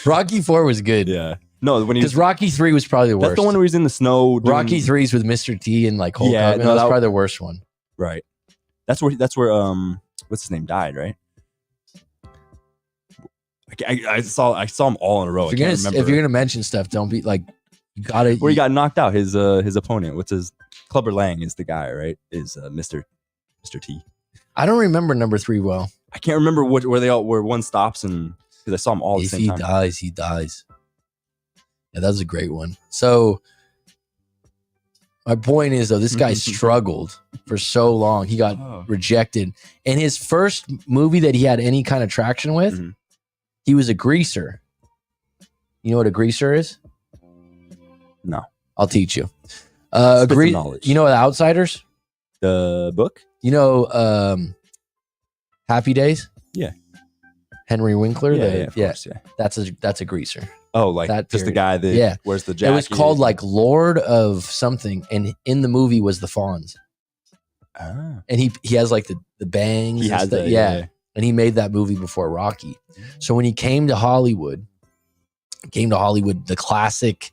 Rocky 4 was good. Yeah. No, because Rocky 3 was probably the worst. That's the one where he's in the snow. Rocky 3 is with Mr. T and like Hulk Hogan. That was probably the worst one. Right. That's where what's his name died, right? I saw them all in a row. If you're gonna mention stuff, don't be like you gotta. Where he got knocked out, his opponent. What's his Clubber Lang is the guy, right? Is Mr. T. I don't remember number 3 well. I can't remember where one stops and because I saw them all at the same time. If he dies. Yeah, that was a great one. So my point is though, this guy struggled for so long. He got rejected. And his first movie that he had any kind of traction with, he was a greaser. You know what a greaser is? No. I'll teach you. You know The Outsiders? The book? You know Happy Days? Yeah. Henry Winkler? Of course, yeah. That's a greaser. Oh, like that just the guy that wears the jacket. It was called like Lord of something, and in the movie was the Fonz. Ah. And he has like the bangs. He has that, and he made that movie before Rocky. So when he came to Hollywood, the classic,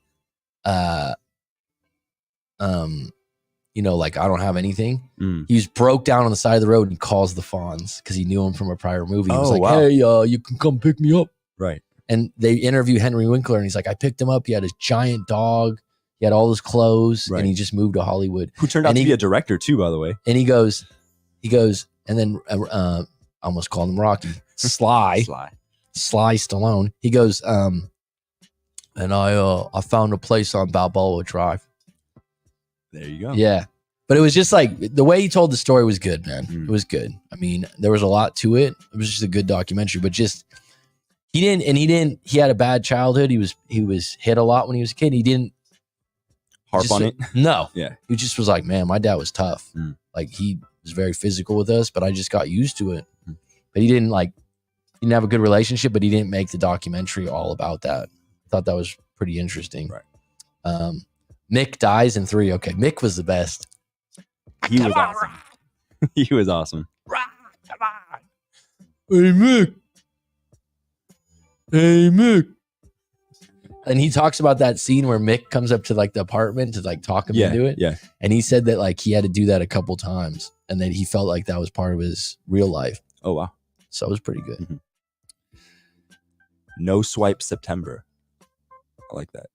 like I don't have anything. He was broke down on the side of the road and calls the Fonz because he knew him from a prior movie. He was like, hey, you can come pick me up. Right. And they interview Henry Winkler and he's like, I picked him up. He had his giant dog. He had all his clothes and he just moved to Hollywood. Who turned out to be a director too, by the way. And he goes, and then I almost called him Rocky. Sly Stallone. He goes, and I found a place on Balboa Drive. There you go. Yeah. But it was just like the way he told the story was good, man. It was good. I mean, there was a lot to it. It was just a good documentary, but just he had a bad childhood. He was hit a lot when he was a kid. He didn't harp on it. No. Yeah. He just was like, man, my dad was tough. Like he was very physical with us, but I just got used to it. But he didn't have a good relationship, but he didn't make the documentary all about that. I thought that was pretty interesting. Right. Mick dies in 3. Okay. Mick was the best. He was awesome. He was awesome. Hey, Mick. And he talks about that scene where Mick comes up to like the apartment to like talk him into it. Yeah. And he said that like he had to do that a couple times and that he felt like that was part of his real life. Oh, wow. So it was pretty good. Mm-hmm. No swipe September. I like that.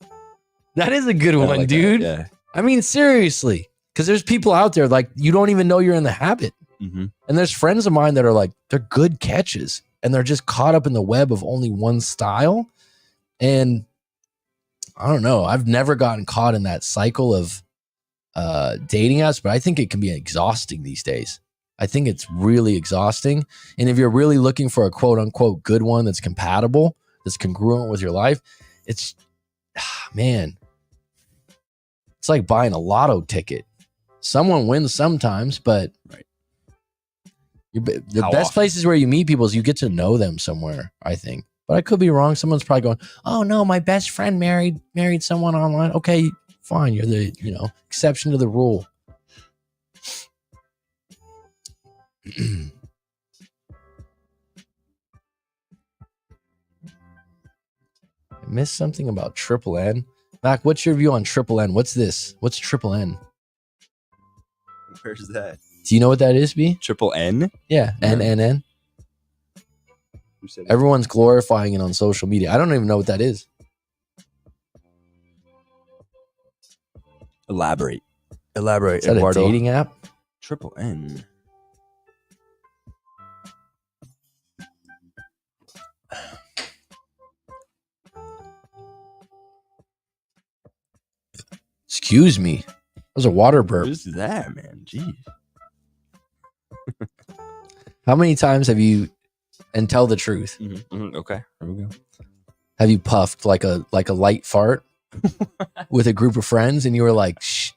That is a good one, like dude. Yeah. I mean, seriously. Because there's people out there like you don't even know you're in the habit. Mm-hmm. And there's friends of mine that are like, they're good catches. And they're just caught up in the web of only one style. And I don't know. I've never gotten caught in that cycle of dating apps, but I think it can be exhausting these days. I think it's really exhausting. And if you're really looking for a quote unquote good one that's compatible, that's congruent with your life, it's, man, it's like buying a lotto ticket. Someone wins sometimes, but right. The best places where you meet people is you get to know them somewhere, I think. But I could be wrong. Someone's probably going, oh no, my best friend married someone online. Okay, fine. You're the, exception to the rule. I missed something about Triple N. Mac, what's your view on Triple N? What's this? What's Triple N? Where's that? Do you know what that is, B? Triple N? Yeah, N. Everyone's glorifying it on social media. I don't even know what that is. Elaborate. Is that Eduardo? A dating app? Triple N. Excuse me. That was a water burp. What is that, man? Jeez. How many times have you, and tell the truth. Okay, here we go. Have you puffed like a light fart with a group of friends and you were like, shh?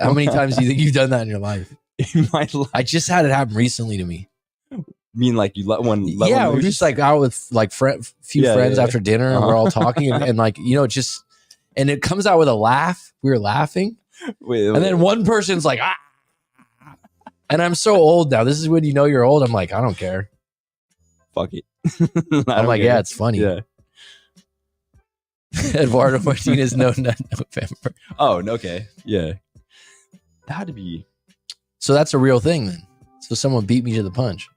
How many times do you think you've done that in your life? In my life? I just had it happen recently to me. You mean like you let one yeah, we're just like out with like few friends after dinner and we're all talking and like, just, and it comes out with a laugh. We were laughing. And then one person's like, ah. And I'm so old now. This is when you know you're old. I'm like, I don't care. Fuck it. I'm like, yeah, it's funny. Yeah. Eduardo Martinez, no nut November. Oh, okay. Yeah. That had to be. So that's a real thing then. So someone beat me to the punch.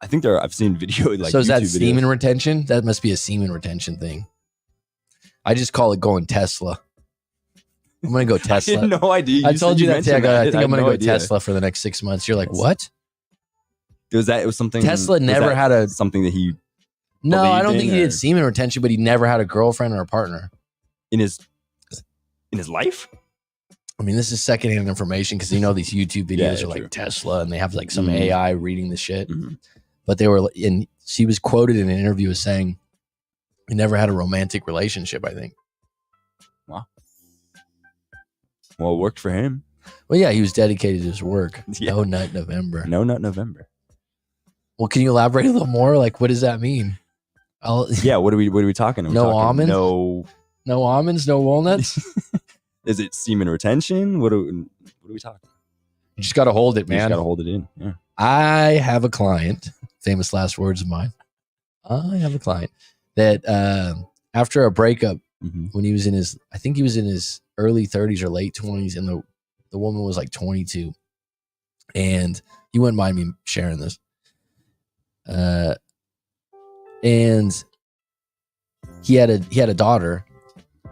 I think I've seen video like. So is that YouTube semen videos. retention? That must be a semen retention thing. I just call it going Tesla. I'm gonna go Tesla. I had no idea. I told you that today. I think I'm gonna go idea. Tesla for the next 6 months. You're like, what? It was something. Tesla never had something that he. No, I don't think he did semen retention, but he never had a girlfriend or a partner in his life. I mean, this is secondhand information because these YouTube videos are true. like Tesla and they have like some AI reading the shit. But they were she was quoted in an interview as saying he never had a romantic relationship, I think. Wow. Well, it worked for him. Well, yeah, he was dedicated to his work. Yeah. No Nut November. No Nut November. Well, can you elaborate a little more? Like, what does that mean? Yeah, what are we talking? No almonds? No almonds, no walnuts? Is it semen retention? What are we talking? You just got to hold it, man. You just got to hold it in. Yeah. I have a client, famous last words of mine. I have a client that after a breakup, when he was in his, I think he was in his early 30s or late 20s, and the woman was like 22. And he wouldn't mind me sharing this. And he had a daughter,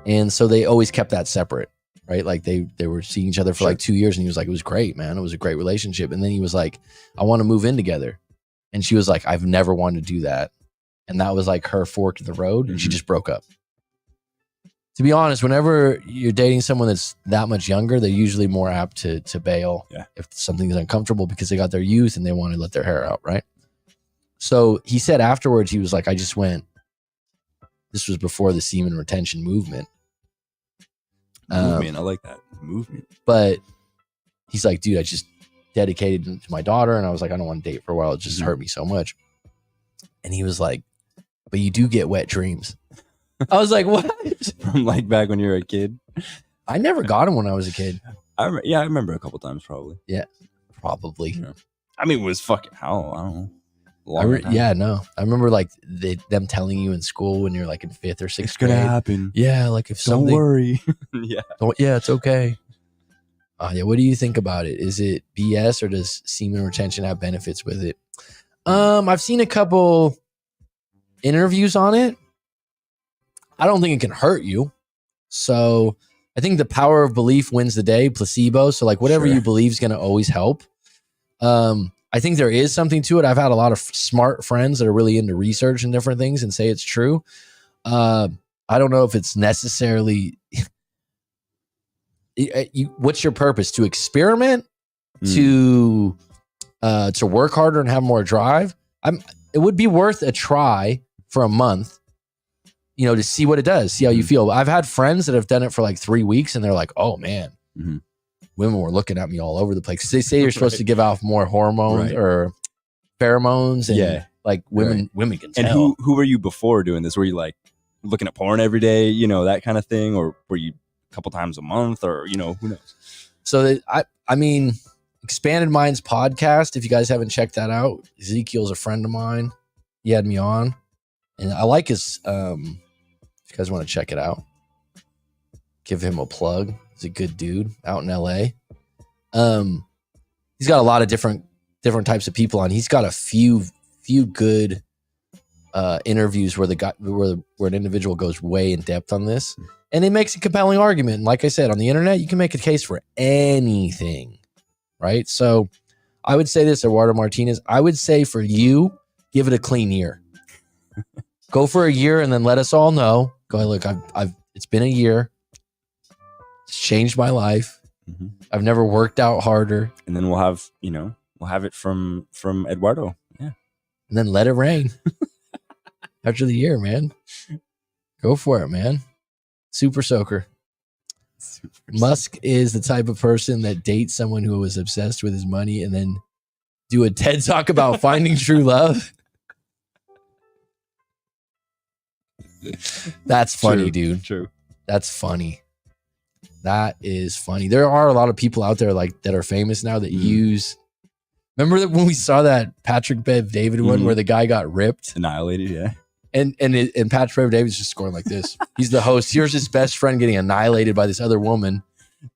and so they always kept that separate, right? Like they were seeing each other for like 2 years, and he was like, it was great, man. It was a great relationship. And then he was like, I want to move in together. And she was like, I've never wanted to do that. And that was like her fork in the road, and she just broke up. To be honest, whenever you're dating someone that's that much younger, they're usually more apt to bail if something is uncomfortable because they got their youth and they want to let their hair out, right? So he said afterwards, he was like, I just went, this was before the semen retention movement. I like that movement. But he's like, dude, I just dedicated to my daughter. And I was like, I don't want to date for a while. It just hurt me so much. And he was like, but you do get wet dreams. I was like, what? From like back when you were a kid? I never got him when I was a kid. I remember a couple times probably. Yeah, probably. Yeah. I mean, it was fucking how? I don't know. Yeah, no. I remember like them telling you in school when you're like in 5th or 6th it's gonna happen. Yeah, like if something. Don't worry. Yeah. Yeah, it's okay. Yeah, what do you think about it? Is it BS or does semen retention have benefits with it? I've seen a couple interviews on it. I don't think it can hurt you. So I think the power of belief wins the day. Placebo. So like whatever you believe is going to always help. I think there is something to it. I've had a lot of smart friends that are really into research and different things and say it's true. I don't know if it's necessarily. What's your purpose? To experiment, to work harder and have more drive. It would be worth a try for a month, to see what it does, see how you feel. I've had friends that have done it for like 3 weeks and they're like, oh man, women were looking at me all over the place. They say you're supposed to give off more hormones or pheromones, and like women can tell. And who were you before doing this? Were you like looking at porn every day, that kind of thing, or were you a couple times a month, or who knows? So I mean, Expanded Minds podcast, if you guys haven't checked that out, Ezekiel's a friend of mine. He had me on, and I like his if you guys want to check it out, give him a plug. He's a good dude out in LA. He's got a lot of different types of people on. He's got a few good interviews where where an individual goes way in depth on this, and it makes a compelling argument. And like I said, on the internet, you can make a case for anything, right? So I would say this, Eduardo Martinez. I would say for you, give it a clean year. Go for a year, and then let us all know. Go, look, it's been a year. It's changed my life. I've never worked out harder. And then we'll have it from Eduardo. Yeah. And then let it rain. After the year, man. Go for it, man. Super soaker. Musk is the type of person that dates someone who was obsessed with his money and then do a TED talk about finding true love. That's funny, dude. True. That's funny. That is funny. There are a lot of people out there like that are famous now that use. Remember that when we saw that Patrick Bev David one where the guy got ripped, annihilated, yeah. And Patrick Bev David's just scoring like this. He's the host. Here's his best friend getting annihilated by this other woman,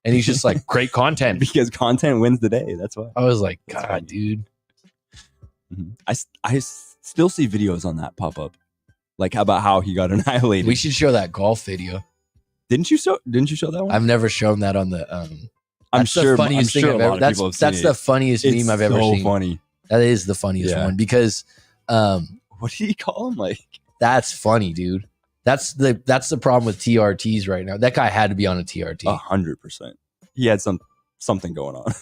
and he's just like, great content because content wins the day. That's why. I was like, God, dude. I still see videos on that pop up, like about how he got annihilated. We should show that golf video. Didn't you show that one? I've never shown that on the. I'm sure. The funniest thing I've ever. That's the funniest meme I've ever seen. So funny. That is the funniest one because. What did he call him? Like, that's funny, dude. That's the problem with TRTs right now. That guy had to be on a TRT. 100%. He had something going on.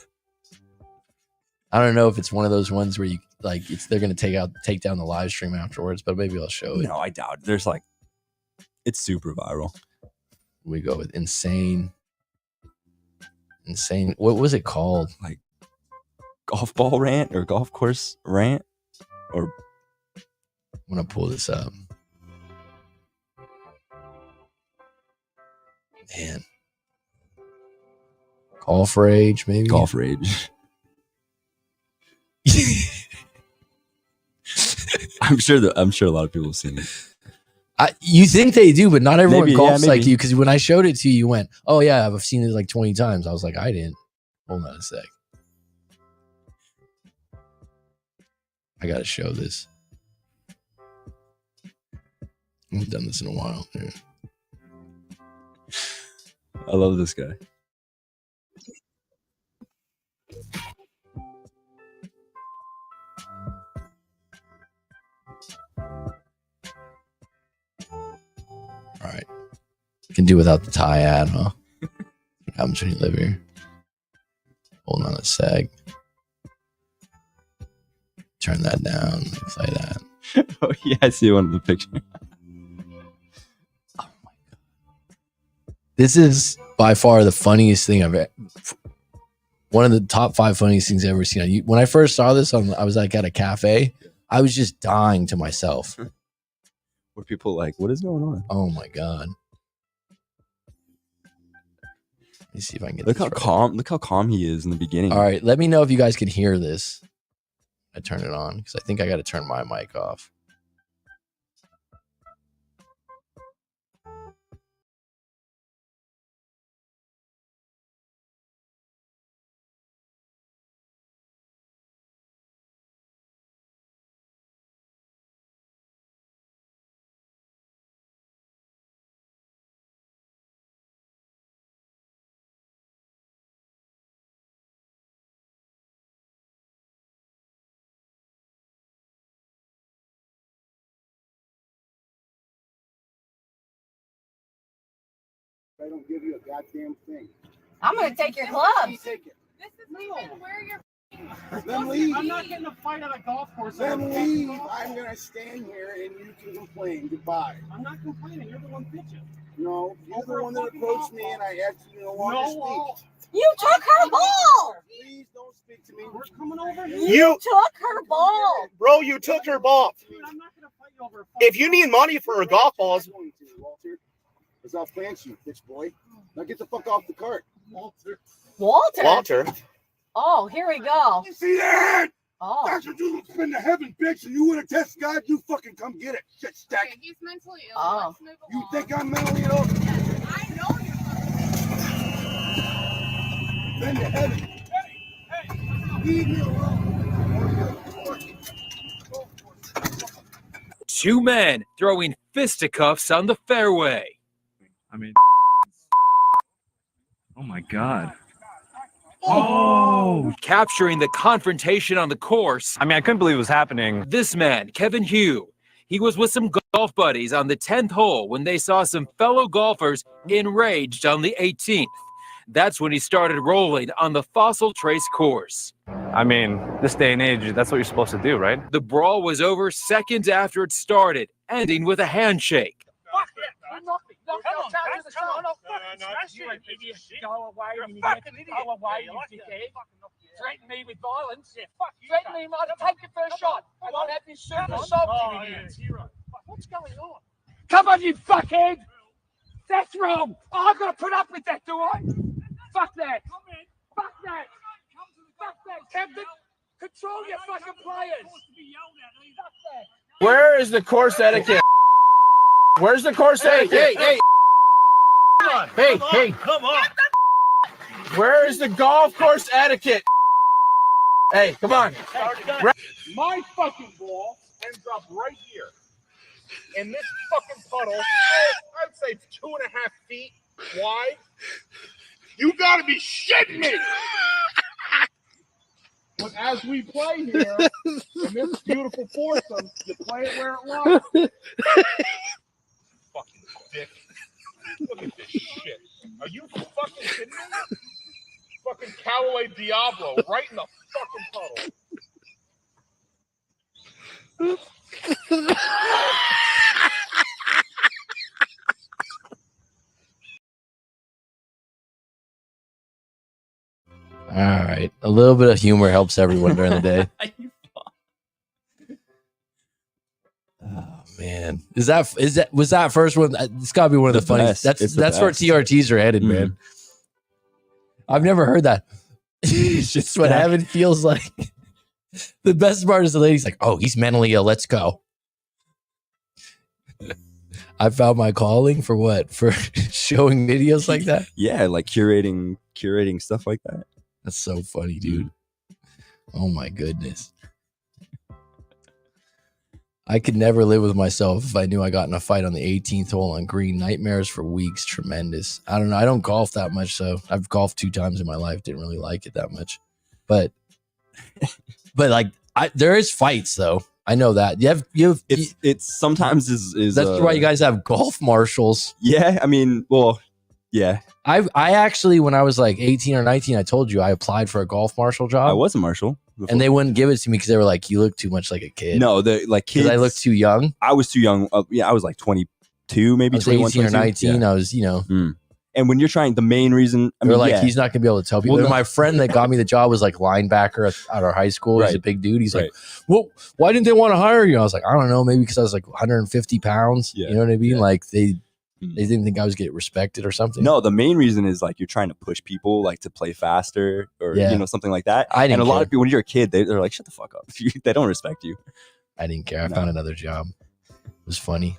I don't know if it's one of those ones where you like they're gonna take down the live stream afterwards, but maybe I'll show it. No, I doubt it. There's like, it's super viral. We go with insane. What was it called? Like golf ball rant or golf course rant? Or I'm gonna pull this up. Man. Golf rage, maybe? Golf rage. I'm sure a lot of people have seen it. You think they do, but not everyone golfs like you. Because when I showed it to you, you went, "Oh yeah, I've seen it like 20 times." I was like, "I didn't." Hold on a sec. I gotta show this. I haven't done this in a while. Yeah. I love this guy. All right. Can do without the tie ad, huh? What happens when you live here? Hold on a sec. Turn that down. Play that. Oh, yeah, I see one of the picture. Oh, my God. This is by far the funniest thing I've ever... One of the top 5 funniest things I've ever seen. When I first saw this, I was like at a cafe. I was just dying to myself. Were people like, what is going on? Oh my God. Let me see if I can get Look how calm he is in the beginning. All right, let me know if you guys can hear this. I turn it on because I think I got to turn my mic off. I don't give you a goddamn thing. I'm gonna take your gloves. Take it. This is even where you're. Then leave. I'm not getting a fight at a golf course. Then leave. I'm gonna stand here and you can complain. Goodbye. I'm not complaining. You're the one bitching. No, you're the one that approached me and I asked you to no longer speak. You took her ball. Please don't speak to me. We're coming over here. You took her ball. Bro, you took her ball. Dude, I'm not gonna fight you over. If you need money for her golf balls, I'm going to, Walter. Because I'll plant you, bitch boy. Now get the fuck off the cart. Walter. Oh, here we go. You see that? Oh. That's what you been to heaven, bitch, and you want to test God? You fucking come get it, shit stack. Okay, he's mentally ill. Oh. Let's move You along. think I'm mentally ill? Yes, I know you're. Been to heaven. Leave me alone. Two men throwing fisticuffs on the fairway. I mean, oh my God. Oh, Capturing the confrontation on the course, I mean, I couldn't believe it was happening. this man, Kevin Hugh, he was with some golf buddies on the 10th hole when they saw some fellow golfers enraged on the 18th. That's when he started rolling on the Fossil Trace course. I mean, this day and age, that's what you're supposed to do, right? The brawl was over seconds after it started, ending with a handshake. Fuck it. I'm not. No, you an idiot. Go away. You fucking idiot. Go away, you dickhead. Threaten me with violence. Yeah, fuck you. Threaten me, I'll take your first shot. I won't have this shirt assault you, idiot. What's going on? Come on, you fuckhead. That's wrong. Oh, I've got to put up with that, do I? Fuck that. Fuck that. Fuck that, Captain. Control your fucking players. Fuck that. Where is the course etiquette? Where's the course etiquette? Hey. Come on. Where is the golf course etiquette? Hey, come on. my fucking ball ends up right here. And this fucking puddle, I'd say it's 2.5 feet wide. You gotta be shitting me. But as we play here, in this beautiful foursome, you play it where it lies. Fucking dick. Look at this shit. Are you fucking kidding me? Fucking Callaway Diablo right in the fucking puddle. All right. A little bit of humor helps everyone during the day. Oh man. Was that first one? It's gotta be one of the funniest. That's where TRTs are headed, man. I've never heard that. It's just what heaven feels like. The best part is the lady's like, oh, he's mentally ill. Let's go. I found my calling for what? For showing videos like that? Yeah, like curating stuff like that. That's so funny, dude. Oh my goodness. I could never live with myself if I knew I got in a fight on the 18th hole on green. Nightmares for weeks. Tremendous. I don't know. I don't golf that much, so I've golfed 2 times in my life. Didn't really like it that much. But like there is fights though. I know that. It's sometimes is that's why you guys have golf marshals. Yeah, I mean, well, yeah. I actually, when I was like 18 or 19, I told you I applied for a golf marshal job. I was a marshal before. And they wouldn't give it to me because they were like, you look too much like a kid. No, the like kids. Because I looked too young. I was too young. Yeah, I was like 22, maybe 21, 18 or 19. Yeah. I was, And when you're trying, the main reason, I mean, like, he's not going to be able to tell people. Well, no. My friend that got me the job was like linebacker at our high school. He's a big dude. He's like, well, why didn't they want to hire you? I was like, I don't know. Maybe because I was like 150 pounds. Yeah. You know what I mean? Yeah. Like they They didn't think I was getting respected or something. No, the main reason is like you're trying to push people like to play faster or something like that. I didn't and a care. lot of people when you're a kid, they're like, shut the fuck up. They don't respect you. I didn't care. I found another job. It was funny.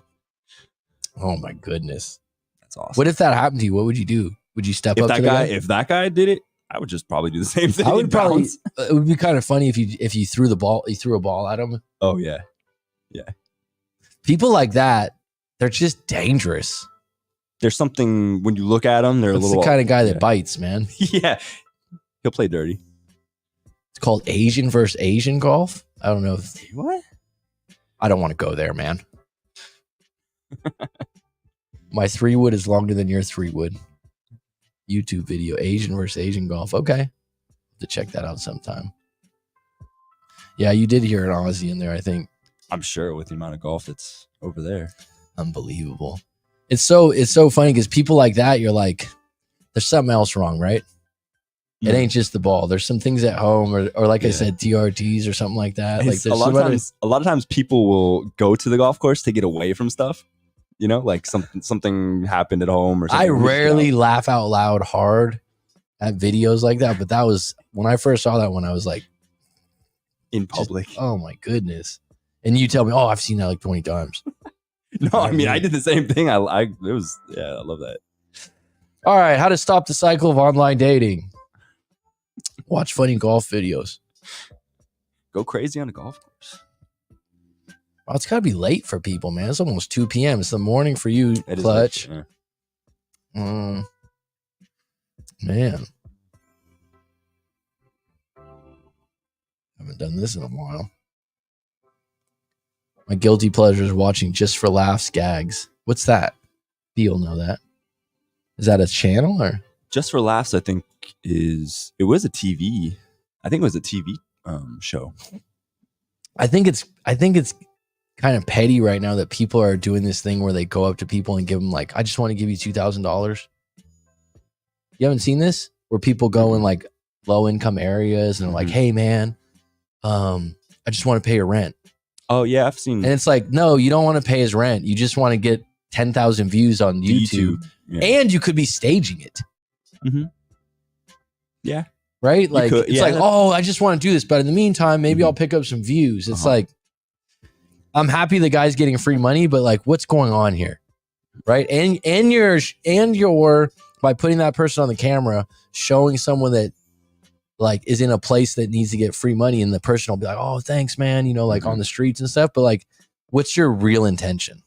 Oh my goodness. That's awesome. What if that happened to you? What would you do? Would you step up to the guy? If that guy did it, I would just probably do the same thing. I would probably. It would be kind of funny if you threw the ball. You threw a ball at him. Oh yeah. People like that, they're just dangerous. There's something when you look at them, they're That's a little the kind of guy that bites, man. Yeah, he'll play dirty. It's called Asian versus Asian golf. I don't know. What? I don't want to go there, man. My 3-wood is longer than your 3-wood. YouTube video, Asian versus Asian golf. Okay. Have to check that out sometime. Yeah, you did hear an Aussie in there, I think. I'm sure with the amount of golf that's over there. Unbelievable. It's so funny because people like that, you're like, there's something else wrong, right? It ain't just the ball. There's some things at home or like I said, TRTs or something like that. Like a lot of times people will go to the golf course to get away from stuff. You know, like something happened at home or something. I rarely laugh out loud hard at videos like that, but that was when I first saw that one, I was like, in public. Oh my goodness. And you tell me, oh, I've seen that like 20 times. No, I mean, I did the same thing. I love that. All right. How to stop the cycle of online dating. Watch funny golf videos. Go crazy on a golf course. Oh, it's got to be late for people, man. It's almost 2 p.m. It's the morning for you, Clutch. Man. Haven't done this in a while. My guilty pleasure is watching Just for Laughs gags. What's that? You'll know that. Is that a channel or? Just for Laughs, I think it was a TV. I think it was a TV show. I think it's kind of petty right now that people are doing this thing where they go up to people and give them like, I just want to give you $2,000. You haven't seen this? Where people go in like low income areas and they're like, hey man, I just want to pay your rent. Oh yeah, I've seen. And it's like, no, you don't want to pay his rent. You just want to get 10,000 views on YouTube. And you could be staging it. Mm-hmm. Yeah. Right? Like, it's like, oh, I just want to do this. But in the meantime, maybe I'll pick up some views. It's like, I'm happy the guy's getting free money, but like, what's going on here? Right? And you're by putting that person on the camera, showing someone that like is in a place that needs to get free money, and the person will be like, oh, thanks, man, you know, like on the streets and stuff. But like, what's your real intention?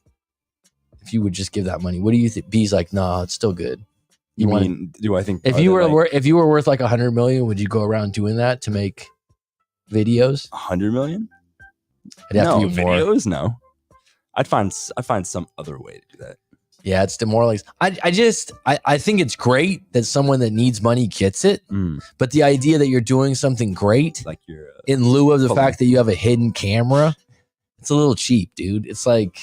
If you would just give that money, what do you think? B's like, no, it's still good. Do I think if you were worth like 100 million, would you go around doing that to make videos? 100 million? It'd have to be more. Videos? No. I'd find some other way to do that. Yeah, it's demoralizing. I think it's great that someone that needs money gets it, but the idea that you're doing something great, like you're in lieu of the fact that you have a hidden camera, it's a little cheap, dude. It's like,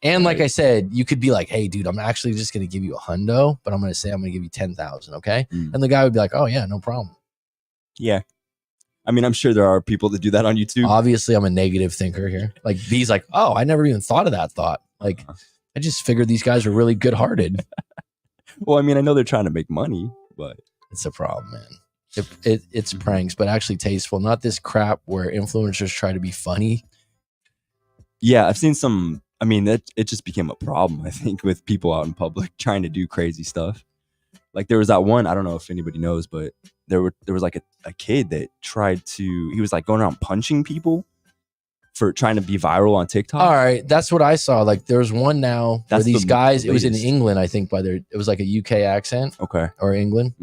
and like I said, you could be like, hey, dude, I'm actually just going to give you $100, but I'm going to say I'm going to give you 10,000, okay? And the guy would be like, oh yeah, no problem. Yeah. I mean, I'm sure there are people that do that on YouTube. Obviously, I'm a negative thinker here. Like B's like, oh, I never even thought of that thought. Like, I just figured these guys are really good-hearted. Well, I mean, I know they're trying to make money, but it's a problem, man. It's pranks, but actually tasteful. Not this crap where influencers try to be funny. Yeah, I've seen some. I mean, it just became a problem, I think, with people out in public trying to do crazy stuff. Like there was that one, I don't know if anybody knows, but there was like a kid that he was like going around punching people for trying to be viral on TikTok. All right, that's what I saw. Like there's one now where these guys, it was in England, I think, it was like a UK accent. Okay. Or England.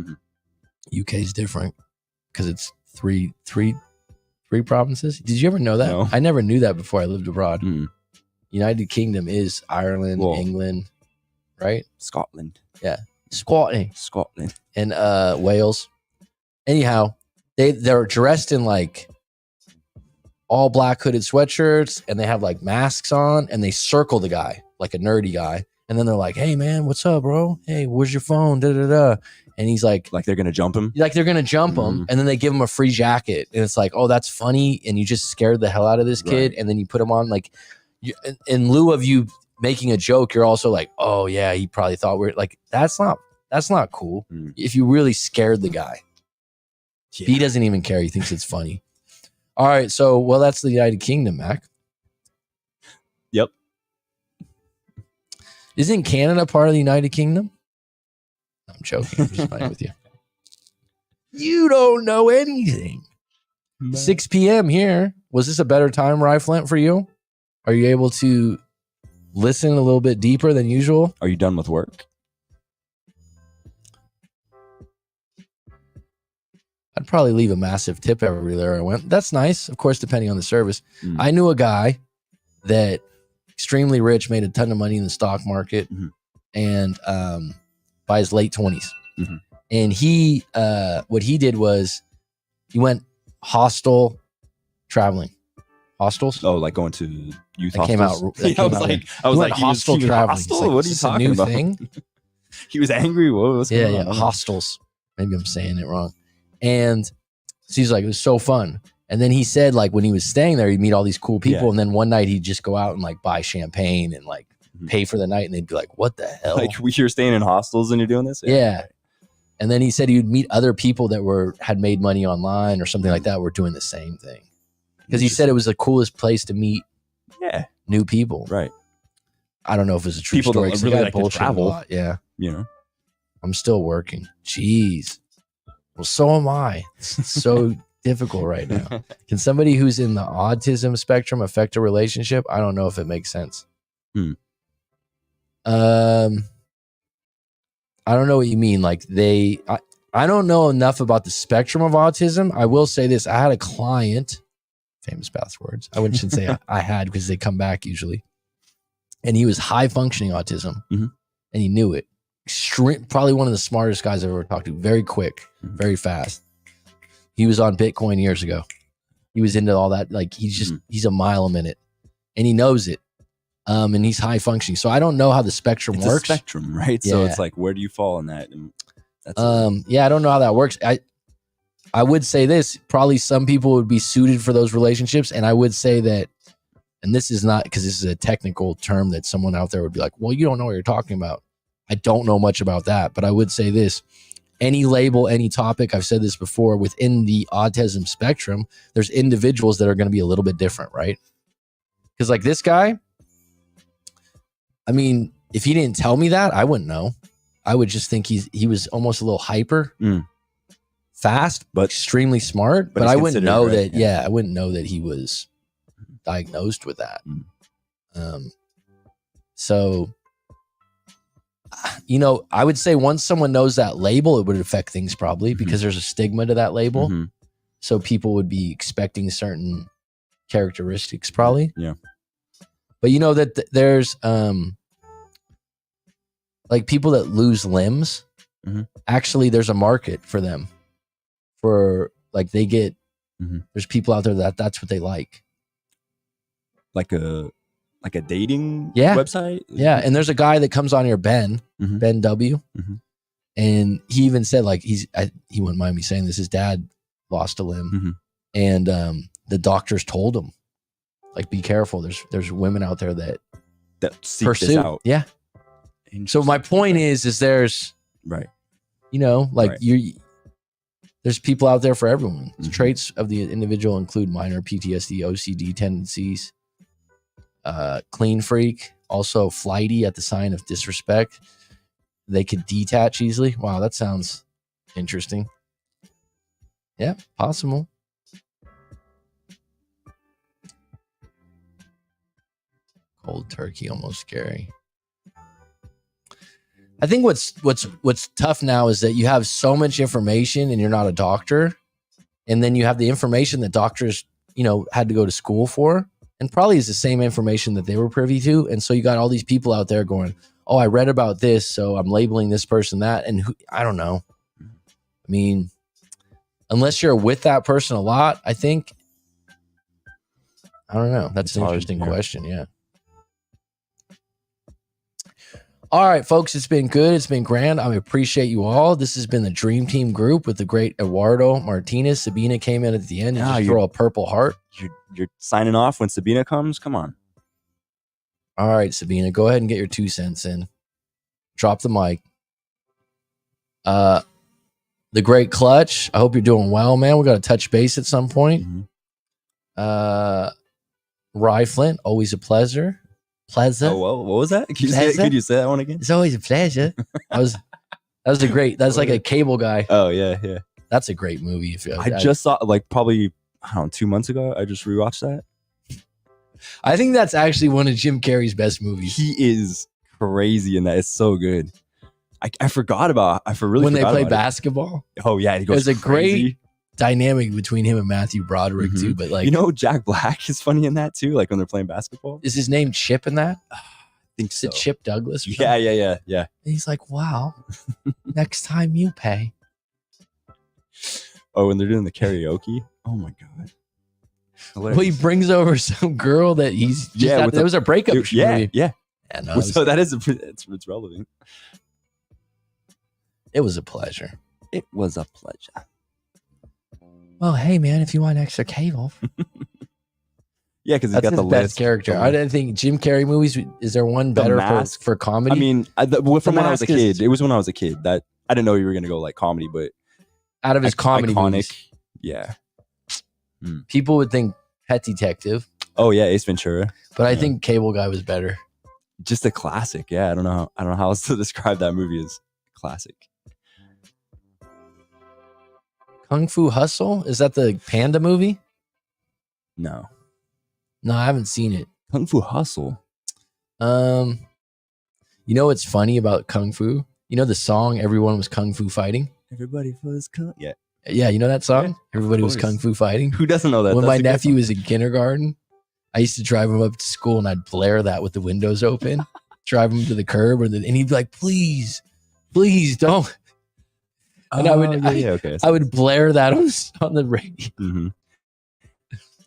UK is different because it's three provinces. Did you ever know that? No. I never knew that before I lived abroad. United Kingdom is Ireland, England, right? Scotland. Yeah. Scotland. And Wales. Anyhow, they're dressed in like all black hooded sweatshirts, and they have like masks on, and they circle the guy like a nerdy guy, and then they're like, hey man, what's up, bro? Hey, where's your phone? And he's like they're gonna jump him, and then they give him a free jacket, and it's like, oh, that's funny, and you just scared the hell out of this kid, and then you put him on like in lieu of you making a joke, you're also like, oh yeah, he probably thought we're like, that's not cool. If you really scared the guy, he doesn't even care. He thinks it's funny. All right. So, well, that's the United Kingdom, Mac. Yep. Isn't Canada part of the United Kingdom? I'm joking. I'm just playing with you. You don't know anything. 6 p.m. here. Was this a better time, Ryflint, for you? Are you able to listen a little bit deeper than usual? Are you done with work? I'd probably leave a massive tip everywhere I went. That's nice, of course, depending on the service. I knew a guy that extremely rich, made a ton of money in the stock market, and by his late 20s. And he, what he did was he went hostel traveling. Hostels? Oh, like going to youth hostels? I was like, hostel traveling. Hostel? Like, what are you talking about? Thing? He was angry. What was going on? Hostels. Maybe I'm saying it wrong. And so he's like, it was so fun. And then he said, like, when he was staying there, he'd meet all these cool people. And then one night he'd just go out and like buy champagne and like pay for the night. And they'd be like, what the hell? Like, you're staying in hostels and you're doing this? Yeah. And then he said he would meet other people that had made money online or something like that, were doing the same thing. Because he said it was the coolest place to meet new people. Right. I don't know if it's a true story. People really like to travel. A lot. Yeah. You know? I'm still working. Jeez. Well, so am I. It's so difficult right now. Can somebody who's in the autism spectrum affect a relationship? I don't know if it makes sense. I don't know what you mean. Like I don't know enough about the spectrum of autism. I will say this. I had a client, famous passwords. I shouldn't say I had, because they come back usually. And he was high functioning autism and he knew it. Probably one of the smartest guys I've ever talked to. Very quick, very fast. He was on Bitcoin years ago. He was into all that. Like he's a mile a minute and he knows it. And he's high functioning. So I don't know how the spectrum works. A spectrum, right? Yeah. So it's like, where do you fall in that? And that's I don't know how that works. I would say this, probably some people would be suited for those relationships. And I would say that, and this is not, because this is a technical term that someone out there would be like, well, you don't know what you're talking about. I don't know much about that, but I would say this, any label, any topic, I've said this before, within the autism spectrum, there's individuals that are going to be a little bit different, right? Because like this guy, I mean, if he didn't tell me that, I wouldn't know. I would just think he was almost a little hyper, fast, but extremely smart. But I wouldn't know that. Yeah, I wouldn't know that he was diagnosed with that. So, you know, I would say once someone knows that label, it would affect things probably, because there's a stigma to that label. So people would be expecting certain characteristics probably. Yeah. But you know that there's like people that lose limbs. Actually, there's a market for them. For like they get there's people out there that's what they like. Like a dating website? Yeah. And there's a guy that comes on here, Ben W. And he even said, like, he wouldn't mind me saying this, his dad lost a limb. And the doctors told him, like, be careful. There's women out there that seek pursue this out. Yeah. So my point is there's you know, like there's people out there for everyone. Traits of the individual include minor PTSD, OCD tendencies, clean freak, also flighty at the sign of disrespect. They could detach easily. Wow, that sounds interesting. Yeah, possible. Cold turkey, almost scary. I think what's tough now is that you have so much information and you're not a doctor, and then you have the information that doctors, you know, had to go to school for, and probably is the same information that they were privy to. And so you got all these people out there going, oh, I read about this, so I'm labeling this person that. And I don't know. I mean, unless you're with that person a lot, I think, I don't know. That's an interesting question. Yeah. All right, folks, it's been good. It's been grand. I appreciate you all. This has been the Dream Team group with the great Eduardo Martinez. Sabina came in at the end and just throw a purple heart. You're signing off when Sabina comes? Come on. All right, Sabina, go ahead and get your 2 cents in. Drop the mic. The Great Clutch. I hope you're doing well, man. We got to touch base at some point. Rye Flint, always a pleasure. Oh, well, what was that? Could you say that one again? It's always a pleasure. That was a great. That's like a Cable Guy. Oh yeah. That's a great movie. I just saw like probably 2 months ago. I just rewatched that. I think that's actually one of Jim Carrey's best movies. He is crazy in that. It's so good. I forgot about. When they play basketball. Oh yeah, he goes. There's a great dynamic between him and Matthew Broderick too. But like, Jack Black is funny in that too. Like when they're playing basketball. Is his name Chip in that? I think so. Is it Chip Douglas? Yeah. And he's like, wow. Next time you pay. Oh, when they're doing the karaoke. Oh my god. Hilarious. Well, he brings over some girl that he's just there was a breakup movie. Yeah. No, so that is it's relevant. It was a pleasure. It was a pleasure. Well, hey man, if you want extra cable. Yeah, because he's got the best character. I didn't think Jim Carrey movies. Is there one better for comedy? I mean, from when I was a kid, it was when I was a kid that I didn't know you were gonna go like comedy, but out of his comedy movies, yeah. People would think Pet Detective. Oh yeah, Ace Ventura. But I think Cable Guy was better. Just a classic. Yeah, I don't know how else to describe that movie as classic. Kung Fu Hustle? Is that the Panda movie? No, I haven't seen it. Kung Fu Hustle. You know what's funny about Kung Fu? You know the song "Everyone Was Kung Fu Fighting"? Everybody was Yeah, you know that song? Yeah, Everybody was Kung Fu Fighting. Who doesn't know that? When my nephew was in kindergarten, I used to drive him up to school and I'd blare that with the windows open, drive him to the curb, and he'd be like, please don't. And I would blare that on the radio. Mm-hmm.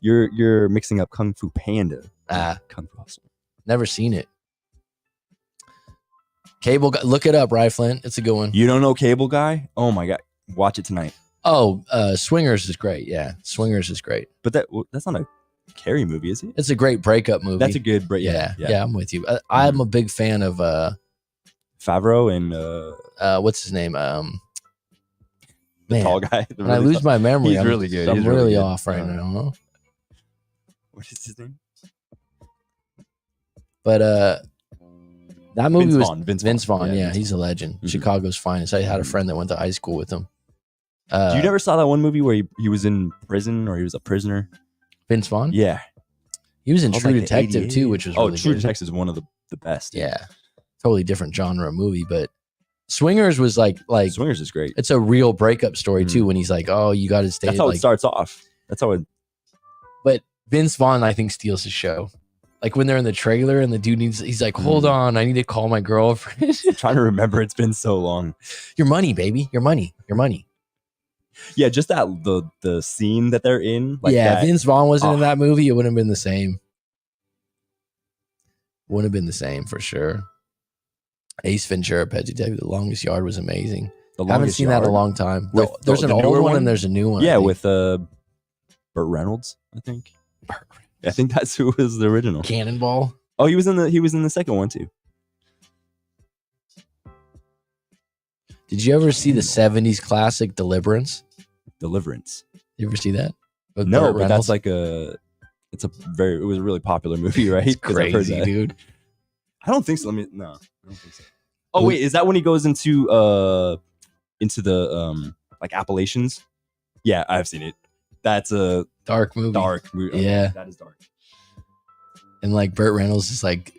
You're mixing up Kung Fu Panda. Kung Fu Hustle. Never seen it. Cable Guy, look it up, Rye Flint. It's a good one. You don't know Cable Guy? Oh my god, watch it tonight. Oh, Swingers is great. Yeah, Swingers is great. But that's not a Carrey movie, is it? It's a great breakup movie. That's a good break. Yeah, I'm with you. I'm a big fan of Favreau and what's his name? The tall guy. When I lose my memory, he's really good. I'm really off right now. What is his name? But that movie was Vince Vaughn. Yeah, he's a legend. Mm-hmm. Chicago's finest. I had a friend that went to high school with him. You never saw that one movie where he was in prison or he was a prisoner? Vince Vaughn? Yeah. He was in True Detective too, which was really True good. Detective is one of the best. Yeah. Totally different genre movie, but Swingers was like Swingers is great. It's a real breakup story too when he's like, oh, you got to stay. That's how it starts off. That's how it. But Vince Vaughn, I think, steals his show. Like when they're in the trailer and the dude he's like, hold on, I need to call my girlfriend. I'm trying to remember. It's been so long. Your money, baby. Your money. Yeah, just that the scene that they're in. Like if Vince Vaughn wasn't in that movie, it wouldn't have been the same. Wouldn't have been the same for sure. Ace Ventura, Pet Detective, The Longest Yard was amazing. I haven't seen that in a long time. There's an old one and there's a new one. Yeah, with Burt Reynolds, I think. I think that's who was the original. Cannonball. Oh, he was in the second one too. Did you ever see the 70s classic Deliverance? You ever see that? With no, but that's like it was a really popular movie, right? It's crazy, dude. I don't think so. I don't think so. Oh wait, is that when he goes into the like Appalachians? Yeah, I've seen it. That's a dark movie. Yeah, that is dark. And like Burt Reynolds is like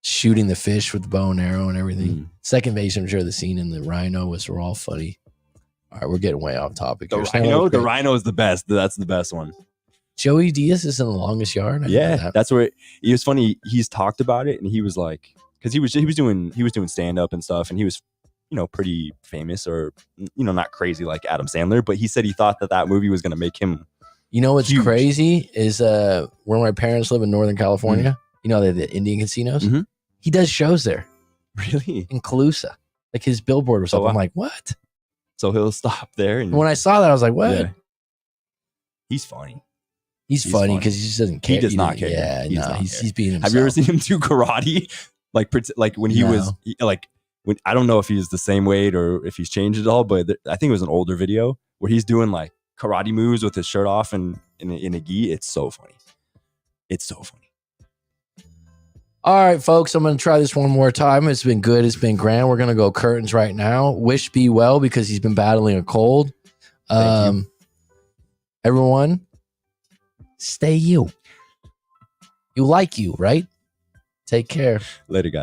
shooting the fish with the bow and arrow and everything. Second base, I'm sure the scene in the rhino were all funny. All right, we're getting way off topic. The rhino is the best. That's the best one. Joey Diaz is in The Longest Yard. That's where it was funny. He's talked about it, and he was like, because he was doing stand up and stuff, and he was, pretty famous, or not crazy like Adam Sandler, but he said he thought that movie was going to make him. You know what's huge. Crazy is where my parents live in Northern California. They have the Indian casinos. He does shows there. Really? In Calusa, like his billboard was up. I'm like, what? So he'll stop there, and when I saw that, I was like, what? Yeah. He's funny. He's funny because he just doesn't care. He does not care. Yeah, he's being himself. Have you ever seen him do karate? Like when he was like, when I don't know if he's the same weight or if he's changed at all, but I think it was an older video where he's doing like karate moves with his shirt off and in a gi. It's so funny. It's so funny. All right, folks, I'm going to try this one more time. It's been good. It's been grand. We're going to go curtains right now. Wish be well because he's been battling a cold. Everyone, stay you. You like you, right? Take care. Later, guys.